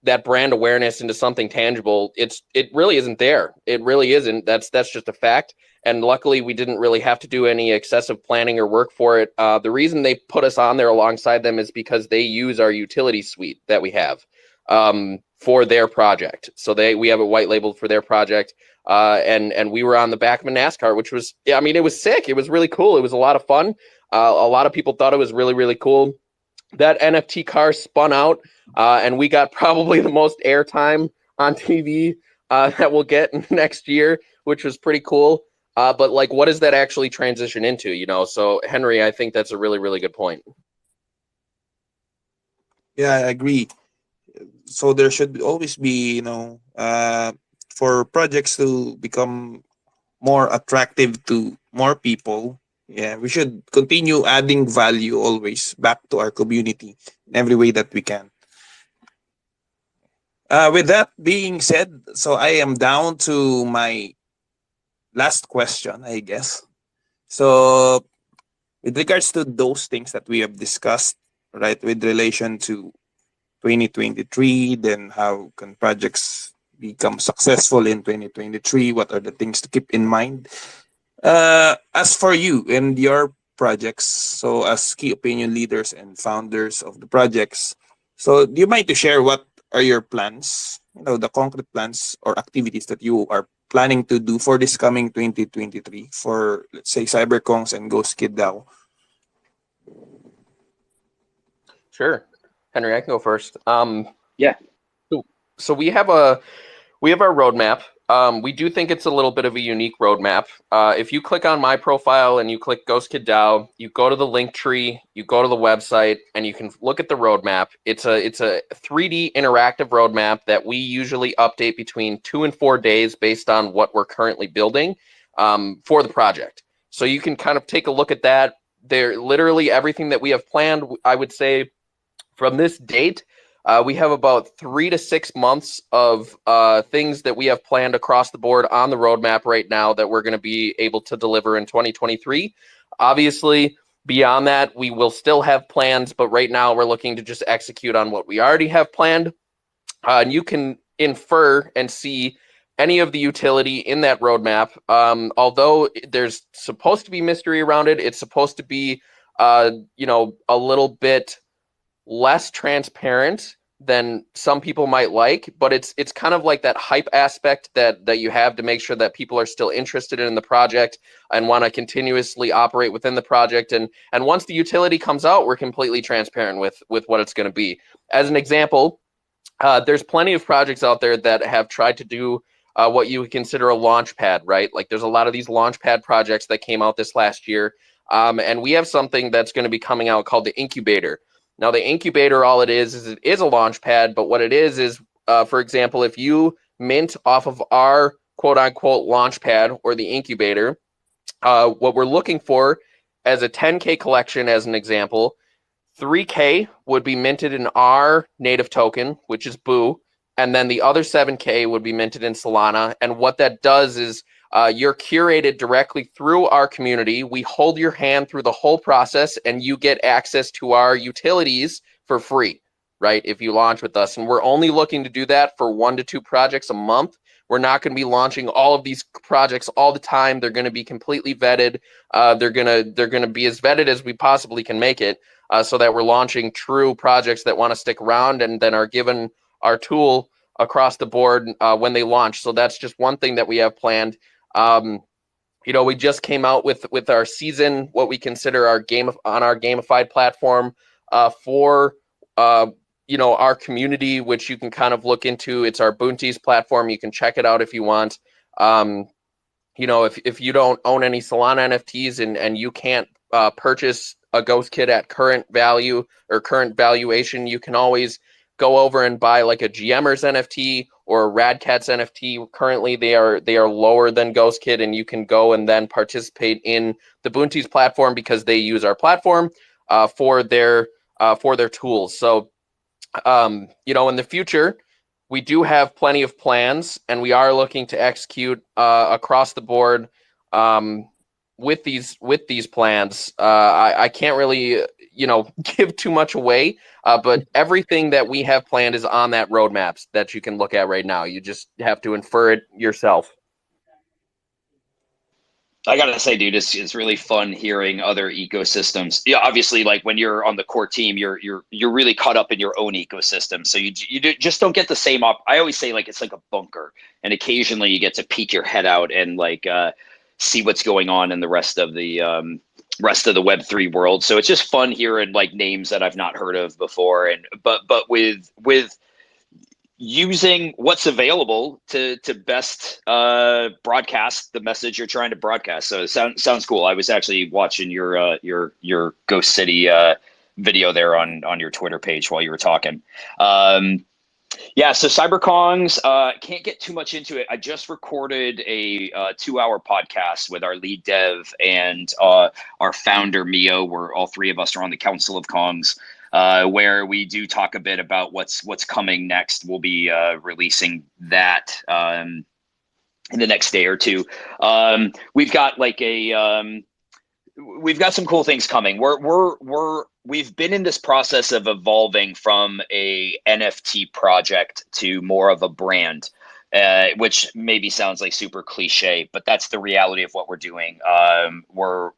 that brand awareness into something tangible, it really isn't there. It really isn't. That's just a fact. And luckily, we didn't really have to do any excessive planning or work for it. The reason they put us on there alongside them is because they use our utility suite that we have for their project. So we have it white labeled for their project. And we were on the back of a NASCAR, which was, it was sick. It was really cool. It was a lot of fun. A lot of people thought it was really, really cool. That NFT car spun out, and we got probably the most airtime on TV that we'll get next year, which was pretty cool. But like, what does that actually transition into? So Henry, I think that's a really, really good point. Yeah, I agree. So there should always be, for projects to become more attractive to more people. Yeah, we should continue adding value always back to our community in every way that we can. With that being said, so I am down to my last question, I guess. So, with regards to those things that we have discussed, right, with relation to 2023, then how can projects become successful in 2023? What are the things to keep in mind? As for you and your projects, so as key opinion leaders and founders of the projects, so do you mind to share what are your plans, the concrete plans or activities that you are planning to do for this coming 2023 for, let's say, CyberKongz and Ghost Kid DAO? Sure. Henry, I can go first. Yeah. So we have our roadmap. We do think it's a little bit of a unique roadmap. If you click on my profile and you click Ghost Kid DAO, you go to the link tree, you go to the website, and you can look at the roadmap. It's a 3D interactive roadmap that we usually update between 2 and 4 days based on what we're currently building for the project. So you can kind of take a look at that. There, literally everything that we have planned, I would say, from this date, we have about 3 to 6 months of things that we have planned across the board on the roadmap right now that we're going to be able to deliver in 2023. Obviously, beyond that, we will still have plans, but right now we're looking to just execute on what we already have planned. And you can infer and see any of the utility in that roadmap. Although there's supposed to be mystery around it, it's supposed to be, a little bit less transparent than some people might like, but it's kind of like that hype aspect that you have to make sure that people are still interested in the project and want to continuously operate within the project. And once the utility comes out, we're completely transparent with what it's going to be. As an example, there's plenty of projects out there that have tried to do what you would consider a launch pad, right? Like there's a lot of these launch pad projects that came out this last year. And we have something that's going to be coming out called the incubator. Now, the incubator, all it is it is a launch pad, but what it is, for example, if you mint off of our quote-unquote launch pad or the incubator, what we're looking for as a 10K collection, as an example, 3K would be minted in our native token, which is Boo, and then the other 7K would be minted in Solana. And what that does is you're curated directly through our community. We hold your hand through the whole process, and you get access to our utilities for free, right? If you launch with us, and we're only looking to do that for 1 to 2 projects a month. We're not going to be launching all of these projects all the time. They're going to be completely vetted. They're gonna be as vetted as we possibly can make it, so that we're launching true projects that want to stick around and then are given our tool across the board when they launch. So that's just one thing that we have planned. We just came out with our season, what we consider our gamified platform for our community, which you can kind of look into. It's our Bounties platform. You can check it out if you want. if you don't own any Solana NFTs and you can't purchase a Ghost Kid at current value or current valuation, you can always go over and buy like a GMers NFT or a Radcats NFT. Currently, they are lower than Ghost Kid, and you can go and then participate in the Bounty's platform because they use our platform for their tools. So, in the future, we do have plenty of plans, and we are looking to execute across the board with these plans. I can't really give too much away, but everything that we have planned is on that roadmap that you can look at right now. You just have to infer it yourself. I gotta say, dude, it's really fun hearing other ecosystems. Yeah, obviously, like when you're on the core team, you're really caught up in your own ecosystem. So just don't get the same I always say, like, it's like a bunker, and occasionally you get to peek your head out and like see what's going on in the rest of the Web3 world. So it's just fun hearing like names that I've not heard of before, and but with using what's available to best broadcast the message you're trying to broadcast. So it sounds cool. I was actually watching your Ghost City video there on your Twitter page while you were talking. Yeah, so CyberKongz, can't get too much into it. I just recorded a 2-hour podcast with our lead dev and our founder, Mio, where all three of us are on the Council of Kongs, where we do talk a bit about what's coming next. We'll be releasing that in the next day or two. We've got like we've got some cool things coming. We've been in this process of evolving from a NFT project to more of a brand, which maybe sounds like super cliche, but that's the reality of what we're doing. We're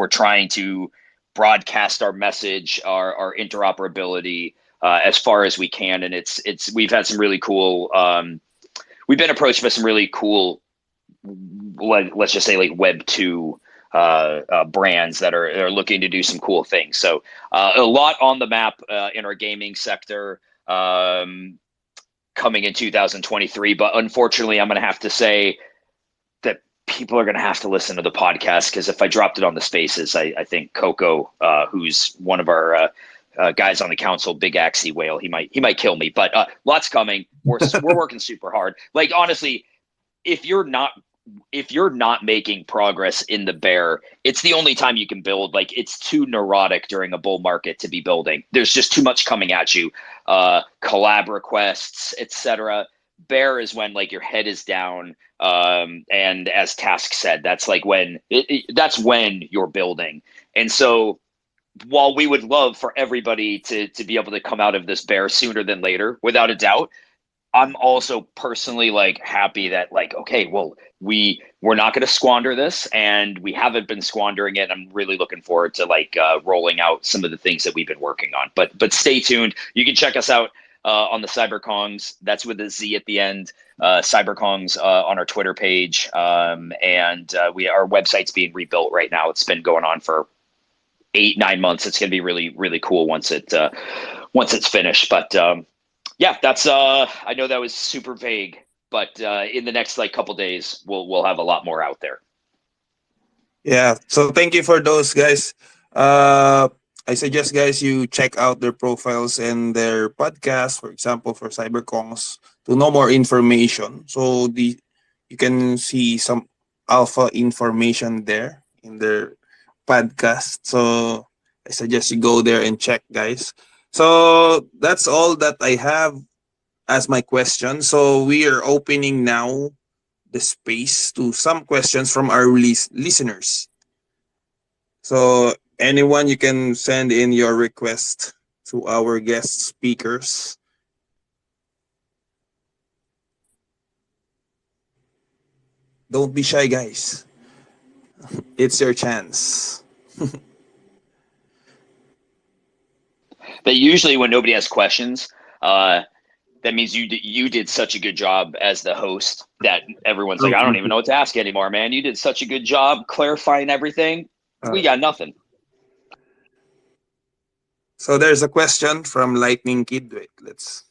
trying to broadcast our message, our interoperability as far as we can, and we've had some really cool. We've been approached by some really cool, let's just say, like Web2 brands that are looking to do some cool things. So a lot on the map in our gaming sector coming in 2023. But unfortunately, I'm going to have to say that people are going to have to listen to the podcast, because if I dropped it on the spaces, I think Coco, who's one of our guys on the council, big Axie whale, he might kill me. But lots coming. We're working super hard. Like, honestly, if you're not making progress in the bear, it's the only time you can build. Like, it's too neurotic during a bull market to be building. There's just too much coming at you, collab requests, etc. Bear is when like your head is down, and as Task said, that's like when that's when you're building. And so while we would love for everybody to be able to come out of this bear sooner than later, without a doubt, I'm also personally like happy that, like, okay, well, we're not going to squander this, and we haven't been squandering it. I'm really looking forward to like rolling out some of the things that we've been working on. But stay tuned. You can check us out on the CyberKongz. That's with a Z at the end. CyberKongz on our Twitter page, and our website's being rebuilt right now. It's been going on for 8-9 months. It's going to be really, really cool once it's finished. But yeah, that's I know that was super vague, but in the next like couple days, we'll have a lot more out there. Yeah. So thank you for those guys. I suggest guys you check out their profiles and their podcast, for example, for CyberKongz, to know more information. So you can see some alpha information there in their podcast. So I suggest you go there and check, guys. So that's all that I have as my question. So we are opening now the space to some questions from our listeners. So anyone, you can send in your request to our guest speakers. Don't be shy, guys. It's your chance. But usually when nobody has questions, that means you did such a good job as the host that everyone's like, I don't even know what to ask anymore, man. You did such a good job clarifying everything. We got nothing. So there's a question from Lightning Kid. Wait,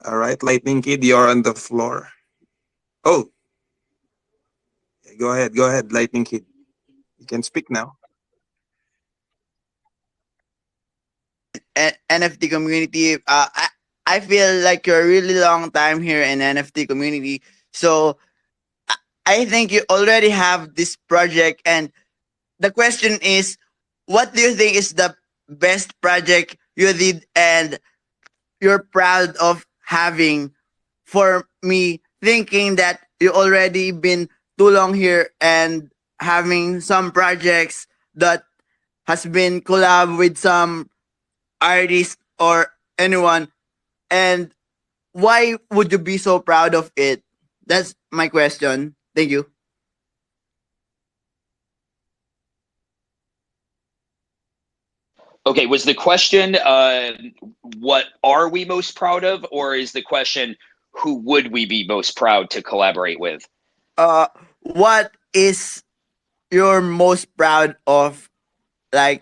all right, Lightning Kid, you're on the floor. Oh, Go ahead, Lightning Kid. You can speak now. NFT community. I feel like you're a really long time here in NFT community. So I I think you already have this project, and the question is, what do you think is the best project you did and you're proud of having? For me, thinking that you already been too long here and having some projects that has been collab with some artist or anyone, and why would you be so proud of it? That's my question. Thank you. Okay, was the question what are we most proud of, or is the question who would we be most proud to collaborate with? What is you're most proud of, like,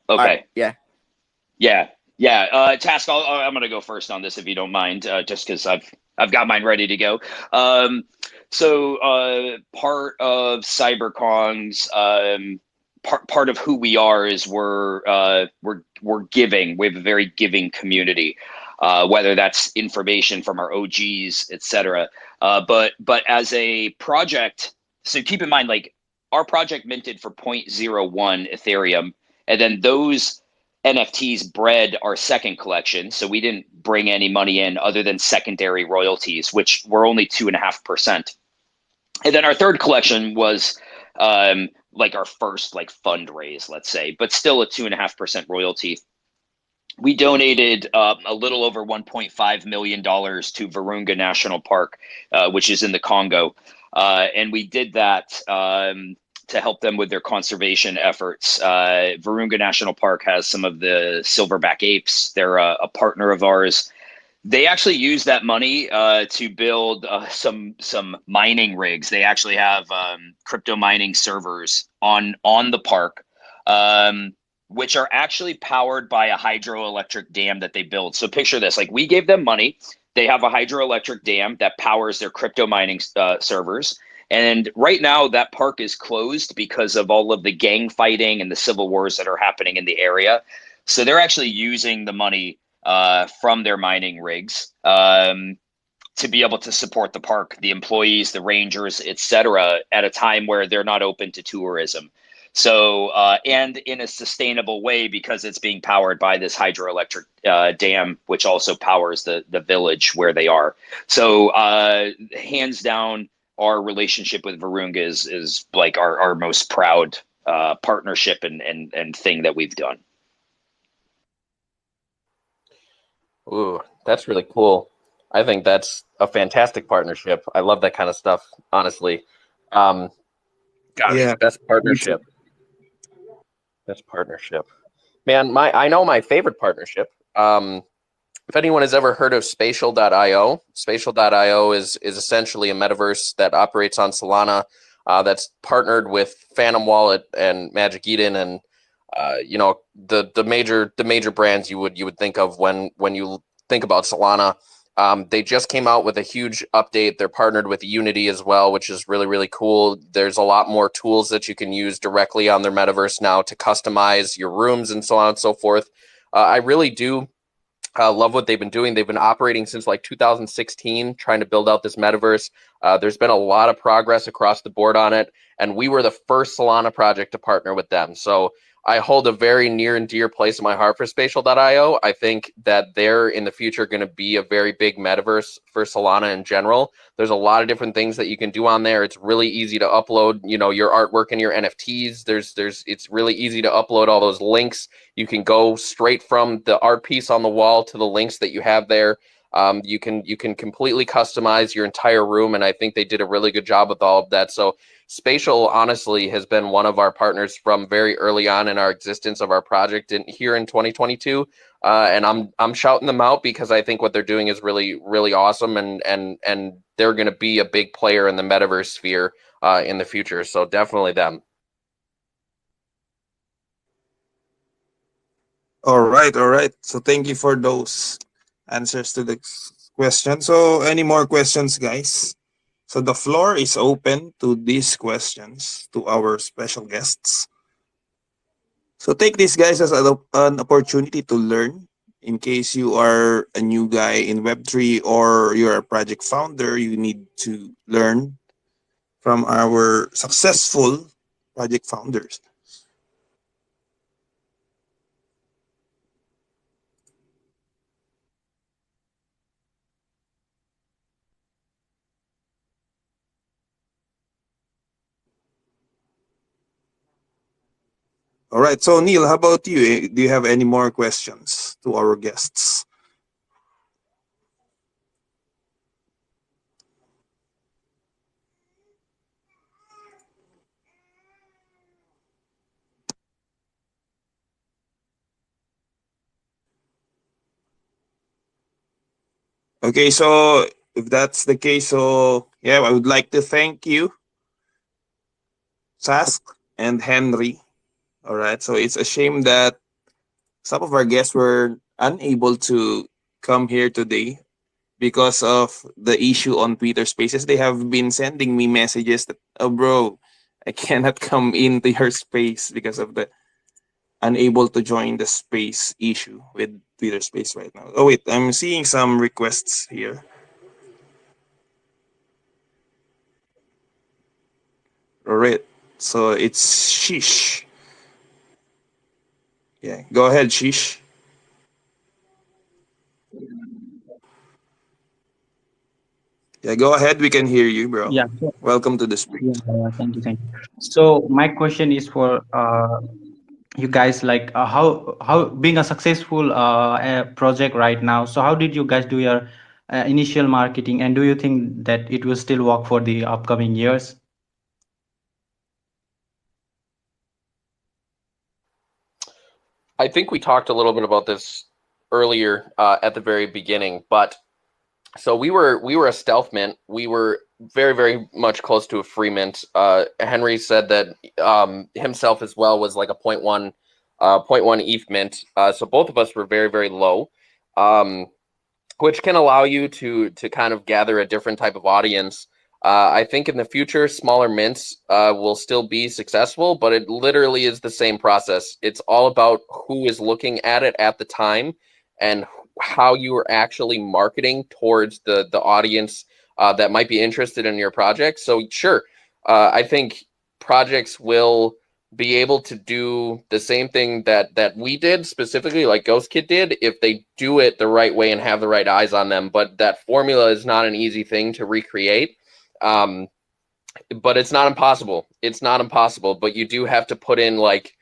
art? Okay, Yeah. yeah, yeah. Task. I'm gonna go first on this if you don't mind, just because I've got mine ready to go. Part of CyberKongz, part of who we are is we're giving. We have a very giving community, whether that's information from our OGs, etc. But as a project, so keep in mind, like, our project minted for 0.01 Ethereum, and then those NFTs bred our second collection. So we didn't bring any money in other than secondary royalties, which were only 2.5%. And then our third collection was like our first like fundraise, let's say, but still a 2.5% royalty. We donated a little over $1.5 million to Virunga National Park, which is in the Congo, and we did that to help them with their conservation efforts. Virunga National Park has some of the silverback apes. They're a partner of ours. They actually use that money to build some mining rigs. They actually have crypto mining servers on the park, which are actually powered by a hydroelectric dam that they build. So picture this: like, we gave them money. They have a hydroelectric dam that powers their crypto mining servers. And right now, that park is closed because of all of the gang fighting and the civil wars that are happening in the area. So they're actually using the money from their mining rigs to be able to support the park, the employees, the rangers, etc., at a time where they're not open to tourism. So, and in a sustainable way, because it's being powered by this hydroelectric dam, which also powers the village where they are. So, hands down, our relationship with Virunga is like our most proud partnership and thing that we've done. Ooh, that's really cool. I think that's a fantastic partnership. I love that kind of stuff, honestly. Gosh, Yeah, best me too. partnership. Best partnership. Man, I know my favorite partnership. If anyone has ever heard of Spatial.io, Spatial.io is essentially a metaverse that operates on Solana, that's partnered with Phantom Wallet and Magic Eden, and the major brands you would think of when you think about Solana. They just came out with a huge update. They're partnered with Unity as well, which is really, really cool. There's a lot more tools that you can use directly on their metaverse now to customize your rooms and so on and so forth. I really do love what they've been doing. They've been operating since like 2016, trying to build out this metaverse. There's been a lot of progress across the board on it, and we were the first Solana project to partner with them. So I hold a very near and dear place in my heart for Spatial.io. I think that they're in the future going to be a very big metaverse for Solana in general. There's a lot of different things that you can do on there. It's really easy to upload, your artwork and your NFTs. It's really easy to upload all those links. You can go straight from the art piece on the wall to the links that you have there. You can completely customize your entire room, and I think they did a really good job with all of that. So Spatial, honestly, has been one of our partners from very early on in our existence of our project here in 2022. And I'm shouting them out because I think what they're doing is really, really awesome, and they're going to be a big player in the metaverse sphere in the future. So definitely them. All right, all right. So thank you for those answers to the question. So any more questions, guys? So the floor is open to these questions to our special guests. So take this, guys, as an opportunity to learn. In case you are a new guy in Web3 or you're a project founder, you need to learn from our successful project founders. All right. So Neil, how about you? Do you have any more questions to our guests? Okay. So if that's the case, so yeah, I would like to thank you, Sask and Henry. All right. So it's a shame that some of our guests were unable to come here today because of the issue on Twitter Spaces. They have been sending me messages that, oh, bro, I cannot come into your space because of the unable to join the space issue with Twitter Space right now. Oh, wait, I'm seeing some requests here. All right. So it's Shish. Yeah, go ahead, Shish. Yeah, go ahead. We can hear you, bro. Yeah, so, Welcome to the space. thank you, thank you. So my question is for you guys, like how being a successful project right now. So how did you guys do your initial marketing, and do you think that it will still work for the upcoming years? I think we talked a little bit about this earlier at the very beginning, but so we were a stealth mint. We were very much close to a free mint. Henry said that himself as well was like a point one ETH mint. So both of us were very low, which can allow you to kind of gather a different type of audience. I think in the future, smaller mints will still be successful, but it literally is the same process. It's all about who is looking at it at the time and how you are actually marketing towards the audience that might be interested in your project. So sure, I think projects will be able to do the same thing that we did, specifically like Ghost Kid did, if they do it the right way and have the right eyes on them. But that formula is not an easy thing to recreate. Um, but it's not impossible. It's not impossible, but you do have to put in, like,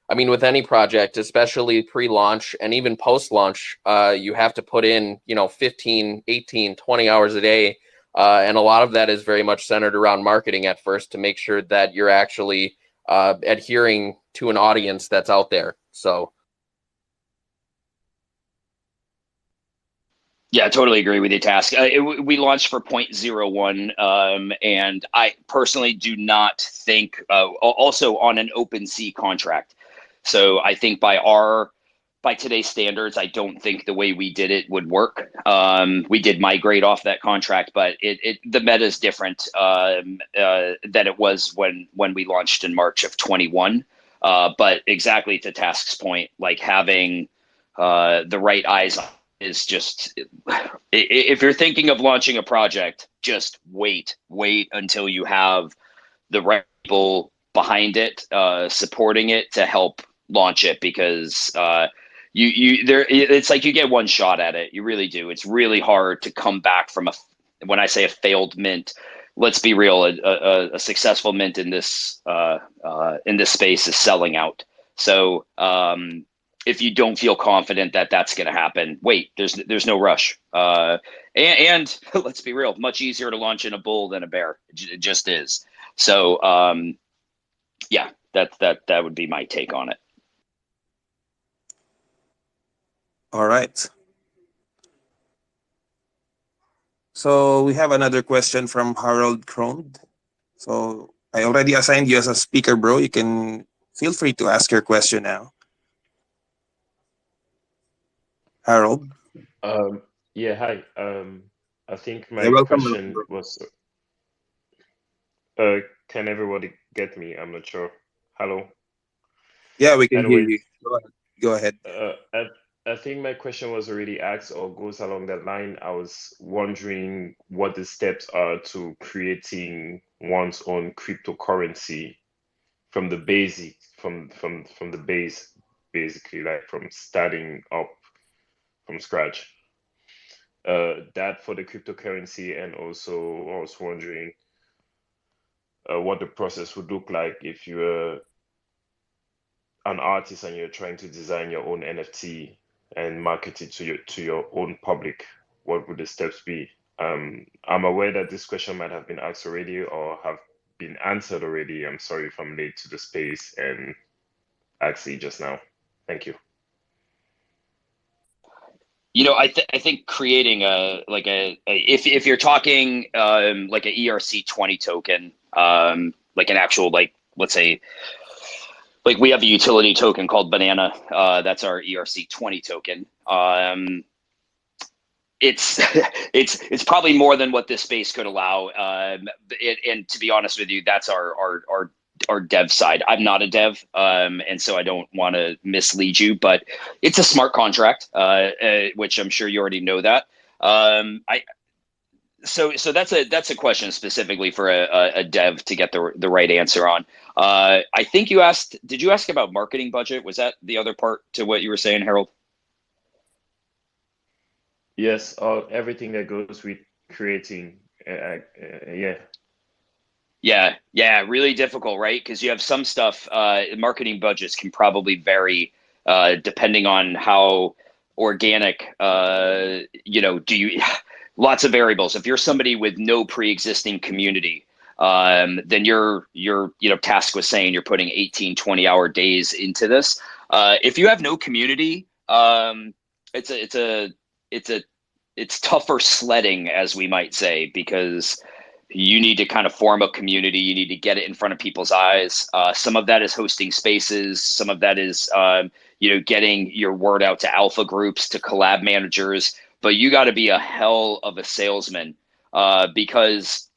I mean, with any project, especially pre-launch and even post-launch, you have to put in, 15, 18, 20 hours a day. And a lot of that is very much centered around marketing at first to make sure that you're actually adhering to an audience that's out there. So Yeah, I totally agree with you, Task. We launched for 0.01, and I personally do not think, also on an OpenSea contract. So I think by today's standards, I don't think the way we did it would work. We did migrate off that contract, but the meta is different than it was when we launched in March of 21. But exactly to Task's point, like having the right eyes is just, if you're thinking of launching a project, just wait until you have the right people behind it, supporting it to help launch it, because it's like you get one shot at it. You really do. It's really hard to come back from when I say a failed mint, let's be real, a successful mint in this space is selling out. So if you don't feel confident that that's going to happen, wait. There's no rush. And let's be real, much easier to launch in a bull than a bear. It just is. So yeah, that would be my take on it. All right. So we have another question from Harold Kron. So I already assigned you as a speaker, bro. You can feel free to ask your question now. Harold. Um, yeah, hi. I think Yeah, my welcome, question bro. was, Can everybody get me? I'm not sure. Hello. Yeah, we can hear Anyways, you. Go ahead. Go ahead. uh, I think my question was already asked or goes along that line. I was wondering what the steps are to creating one's own cryptocurrency from the basic, from the base, basically, like from starting up from scratch. That for the cryptocurrency, and also I was wondering what the process would look like if you're an artist and you're trying to design your own NFT and market it to your own public. What would the steps be? I'm aware that this question might have been asked already or have been answered already. I'm sorry if I'm late to the space and actually just now. Thank you. I think creating if you're talking like a ERC20 token, like an actual, like, let's say, like we have a utility token called Banana. That's our ERC20 token. It's it's probably more than what this space could allow. And to be honest with you, that's our dev side. I'm not a dev, and so I don't want to mislead you, but it's a smart contract, which I'm sure you already know that. I so that's a question specifically for a dev to get the right answer on. I think you asked. Did you ask about marketing budget? Was that the other part to what you were saying, Harold? Yes, everything that goes with creating. Yeah. Yeah, really difficult, right? Because you have some stuff, marketing budgets can probably vary depending on how organic, do you, lots of variables. If you're somebody with no pre-existing community, then you're tasked with saying you're putting 18, 20-hour days into this. If you have no community, it's tougher sledding, as we might say, because you need to kind of form a community. You need to get it in front of people's eyes. Some of that is hosting spaces. Some of that is, getting your word out to alpha groups, to collab managers. But you got to be a hell of a salesman because,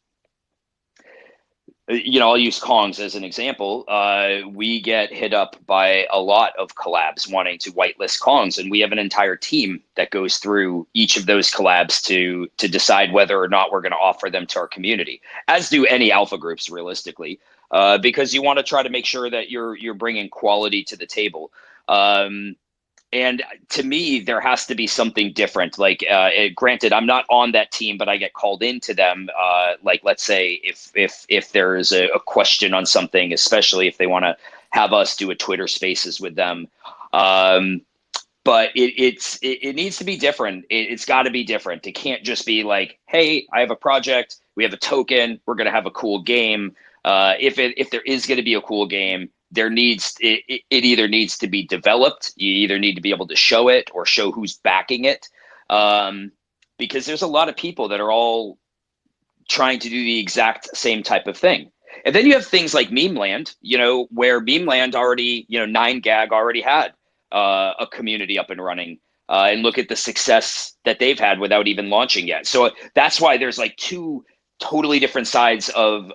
I'll use Kongs as an example. We get hit up by a lot of collabs wanting to whitelist Kongs, and we have an entire team that goes through each of those collabs to decide whether or not we're going to offer them to our community, as do any alpha groups, realistically, because you want to try to make sure that you're bringing quality to the table. And to me, there has to be something different. Like, granted, I'm not on that team, but I get called into them. Like, let's say if there's a question on something, especially if they want to have us do a Twitter Spaces with them. But it needs to be different. It's got to be different. It can't just be like, hey, I have a project, we have a token, we're gonna have a cool game. If there is going to be a cool game, it either needs to be developed. You either need to be able to show it or show who's backing it, because there's a lot of people that are all trying to do the exact same type of thing. And then you have things like Meme Land, where Meme Land already, 9gag already had a community up and running. And look at the success that they've had without even launching yet. So that's why there's like two totally different sides of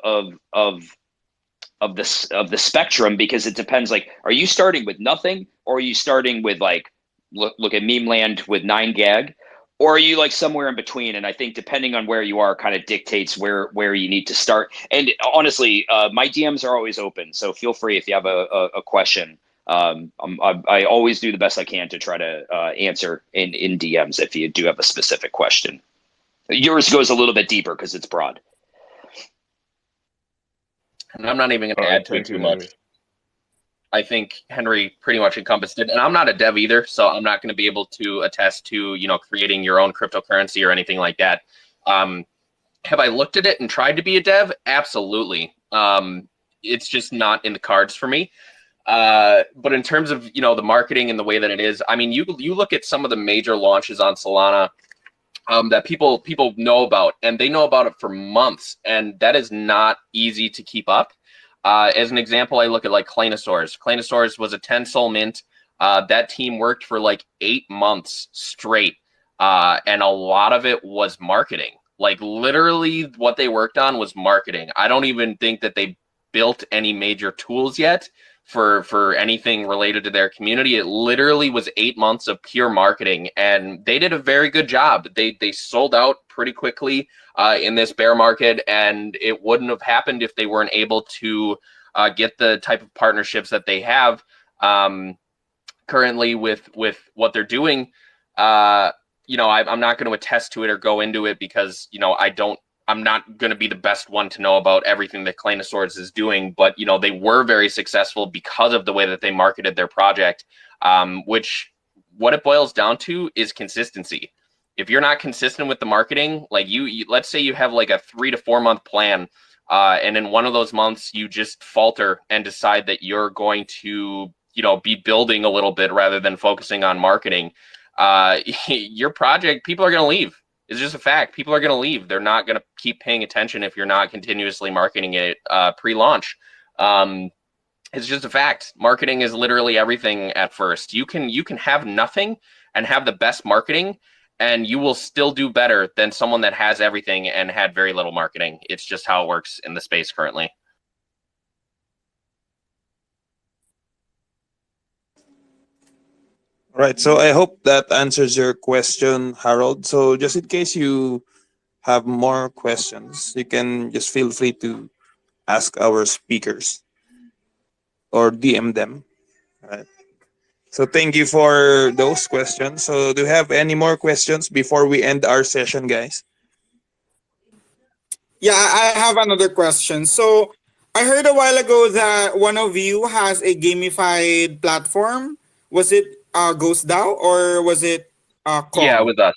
the spectrum, because it depends. Like, are you starting with nothing, or are you starting with, like, look at Meme Land with 9gag, or are you like somewhere in between? And I think depending on where you are kind of dictates where you need to start. And honestly, my DMs are always open, so feel free if you have a question. I always do the best I can to try to answer in DMs if you do have a specific question. Yours goes a little bit deeper because it's broad. And I'm not even going to add to it Thank too you, much. Henry. I think Henry pretty much encompassed it. And I'm not a dev either, so I'm not going to be able to attest to, creating your own cryptocurrency or anything like that. Have I looked at it and tried to be a dev? Absolutely. It's just not in the cards for me. But in terms of, the marketing and the way that it is, I mean, you look at some of the major launches on Solana that people know about, and they know about it for months, and that is not easy to keep up. As an example, I look at like Claynosaurus. Claynosaurus was a 10 sol mint. That team worked for like 8 months straight, and a lot of it was marketing. Like literally what they worked on was marketing. I don't even think that they built any major tools yet for anything related to their community. It literally was 8 months of pure marketing, and they did a very good job. They sold out pretty quickly in this bear market, and it wouldn't have happened if they weren't able to get the type of partnerships that they have currently with what they're doing. I'm not going to attest to it or go into it because I'm not going to be the best one to know about everything that Claynosaurus is doing, but they were very successful because of the way that they marketed their project, which what it boils down to is consistency. If you're not consistent with the marketing, like you let's say you have like a 3 to 4 month plan, and in one of those months you just falter and decide that you're going to be building a little bit rather than focusing on marketing, your project, people are going to leave. It's just a fact. People are going to leave. They're not going to keep paying attention if you're not continuously marketing it pre-launch. It's just a fact. Marketing is literally everything at first. You can have nothing and have the best marketing, and you will still do better than someone that has everything and had very little marketing. It's just how it works in the space currently. All right. So I hope that answers your question, Harold. So just in case you have more questions, you can just feel free to ask our speakers or DM them. All right. So thank you for those questions. So do you have any more questions before we end our session, guys? Yeah, I have another question. So I heard a while ago that one of you has a gamified platform. Was it Ghost DAO or was it Yeah, Kong? with us.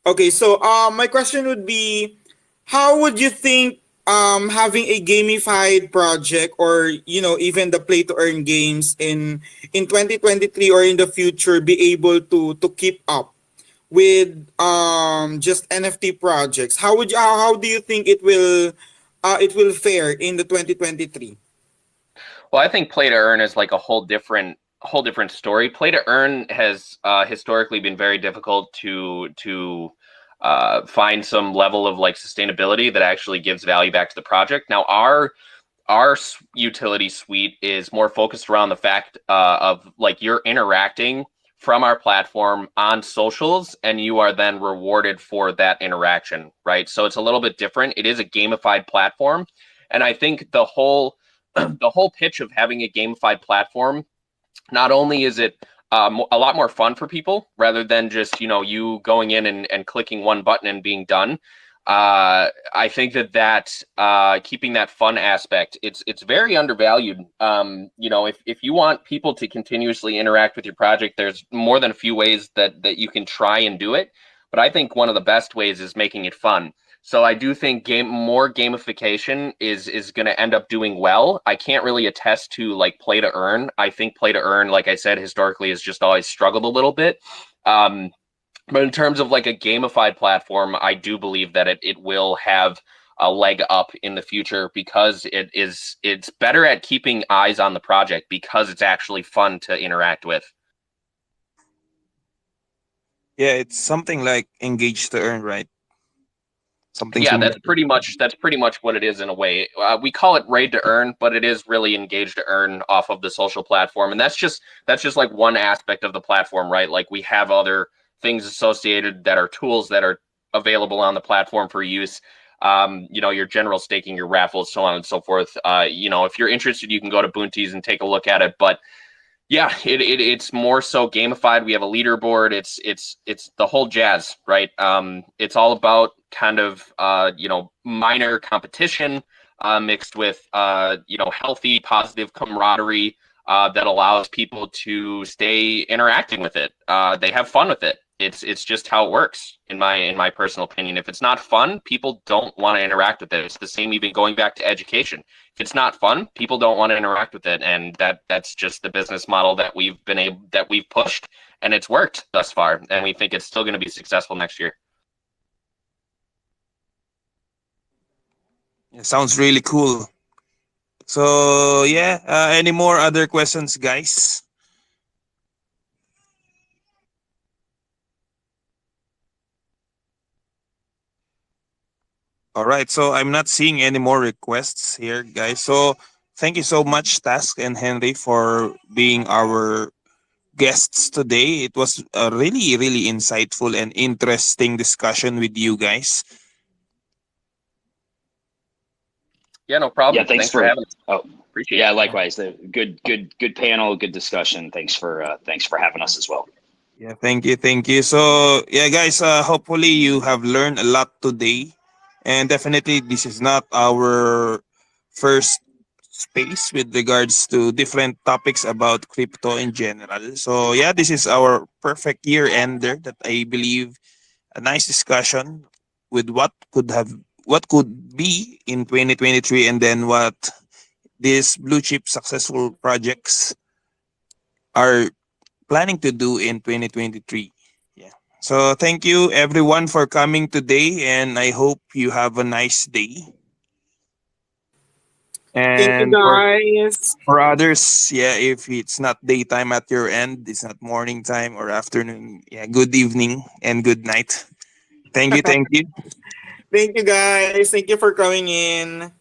Okay, so my question would be, how would you think having a gamified project or even the play to earn games in 2023 or in the future be able to keep up with just NFT projects? How do you think it will fare in the 2023? Well, I think play to earn is like a whole different story. Play to earn has historically been very difficult to find some level of like sustainability that actually gives value back to the project. Now, our utility suite is more focused around the fact of like you're interacting from our platform on socials, and you are then rewarded for that interaction, right? So it's a little bit different. It is a gamified platform, and I think the whole the whole pitch of having a gamified platform, not only is it a lot more fun for people rather than just you going in and clicking one button and being done. I think that keeping that fun aspect, it's very undervalued. If you want people to continuously interact with your project, there's more than a few ways that you can try and do it. But I think one of the best ways is making it fun. So I do think more gamification is going to end up doing well. I can't really attest to like play to earn. I think play to earn, like I said, historically has just always struggled a little bit. But in terms of like a gamified platform, I do believe that it will have a leg up in the future because it's better at keeping eyes on the project because it's actually fun to interact with. Yeah, it's something like engage to earn, right? Something Yeah, similar. that's pretty much what it is in a way. We call it raid to earn, but it is really engage to earn off of the social platform, and that's just like one aspect of the platform, right? Like we have other things associated that are tools that are available on the platform for use. Your general staking, your raffles, so on and so forth. If you're interested, you can go to Boonties and take a look at it, but yeah, it's more so gamified. We have a leaderboard. It's the whole jazz, right? It's all about kind of minor competition mixed with healthy, positive camaraderie that allows people to stay interacting with it. They have fun with it. It's just how it works in my personal opinion. If it's not fun, people don't want to interact with it. It's the same even going back to education. If it's not fun, people don't want to interact with it, and that's just the business model that we've pushed, and it's worked thus far, and we think it's still going to be successful next year. It sounds really cool. So yeah, any more other questions, guys? All right. So I'm not seeing any more requests here, guys. So thank you so much, Task and Henry, for being our guests today. It was a really, really insightful and interesting discussion with you guys. Yeah, no Yeah, problem. thanks Thanks for for. having us. Oh, Appreciate yeah, it. likewise. The good panel, good discussion. Thanks for having us as well. Yeah, thank you. So, yeah, guys, hopefully you have learned a lot today. And definitely, this is not our first space with regards to different topics about crypto in general. So, yeah, this is our perfect year ender that I believe a nice discussion with what could be in 2023, and then what these blue chip successful projects are planning to do in 2023. Yeah. So thank you everyone for coming today, and I hope you have a nice day. Thank you, And guys. for others, yeah, if it's not daytime at your end, it's not morning time or afternoon, yeah, good evening and good night. Thank you, thank you. Thank you, guys. Thank you for coming in.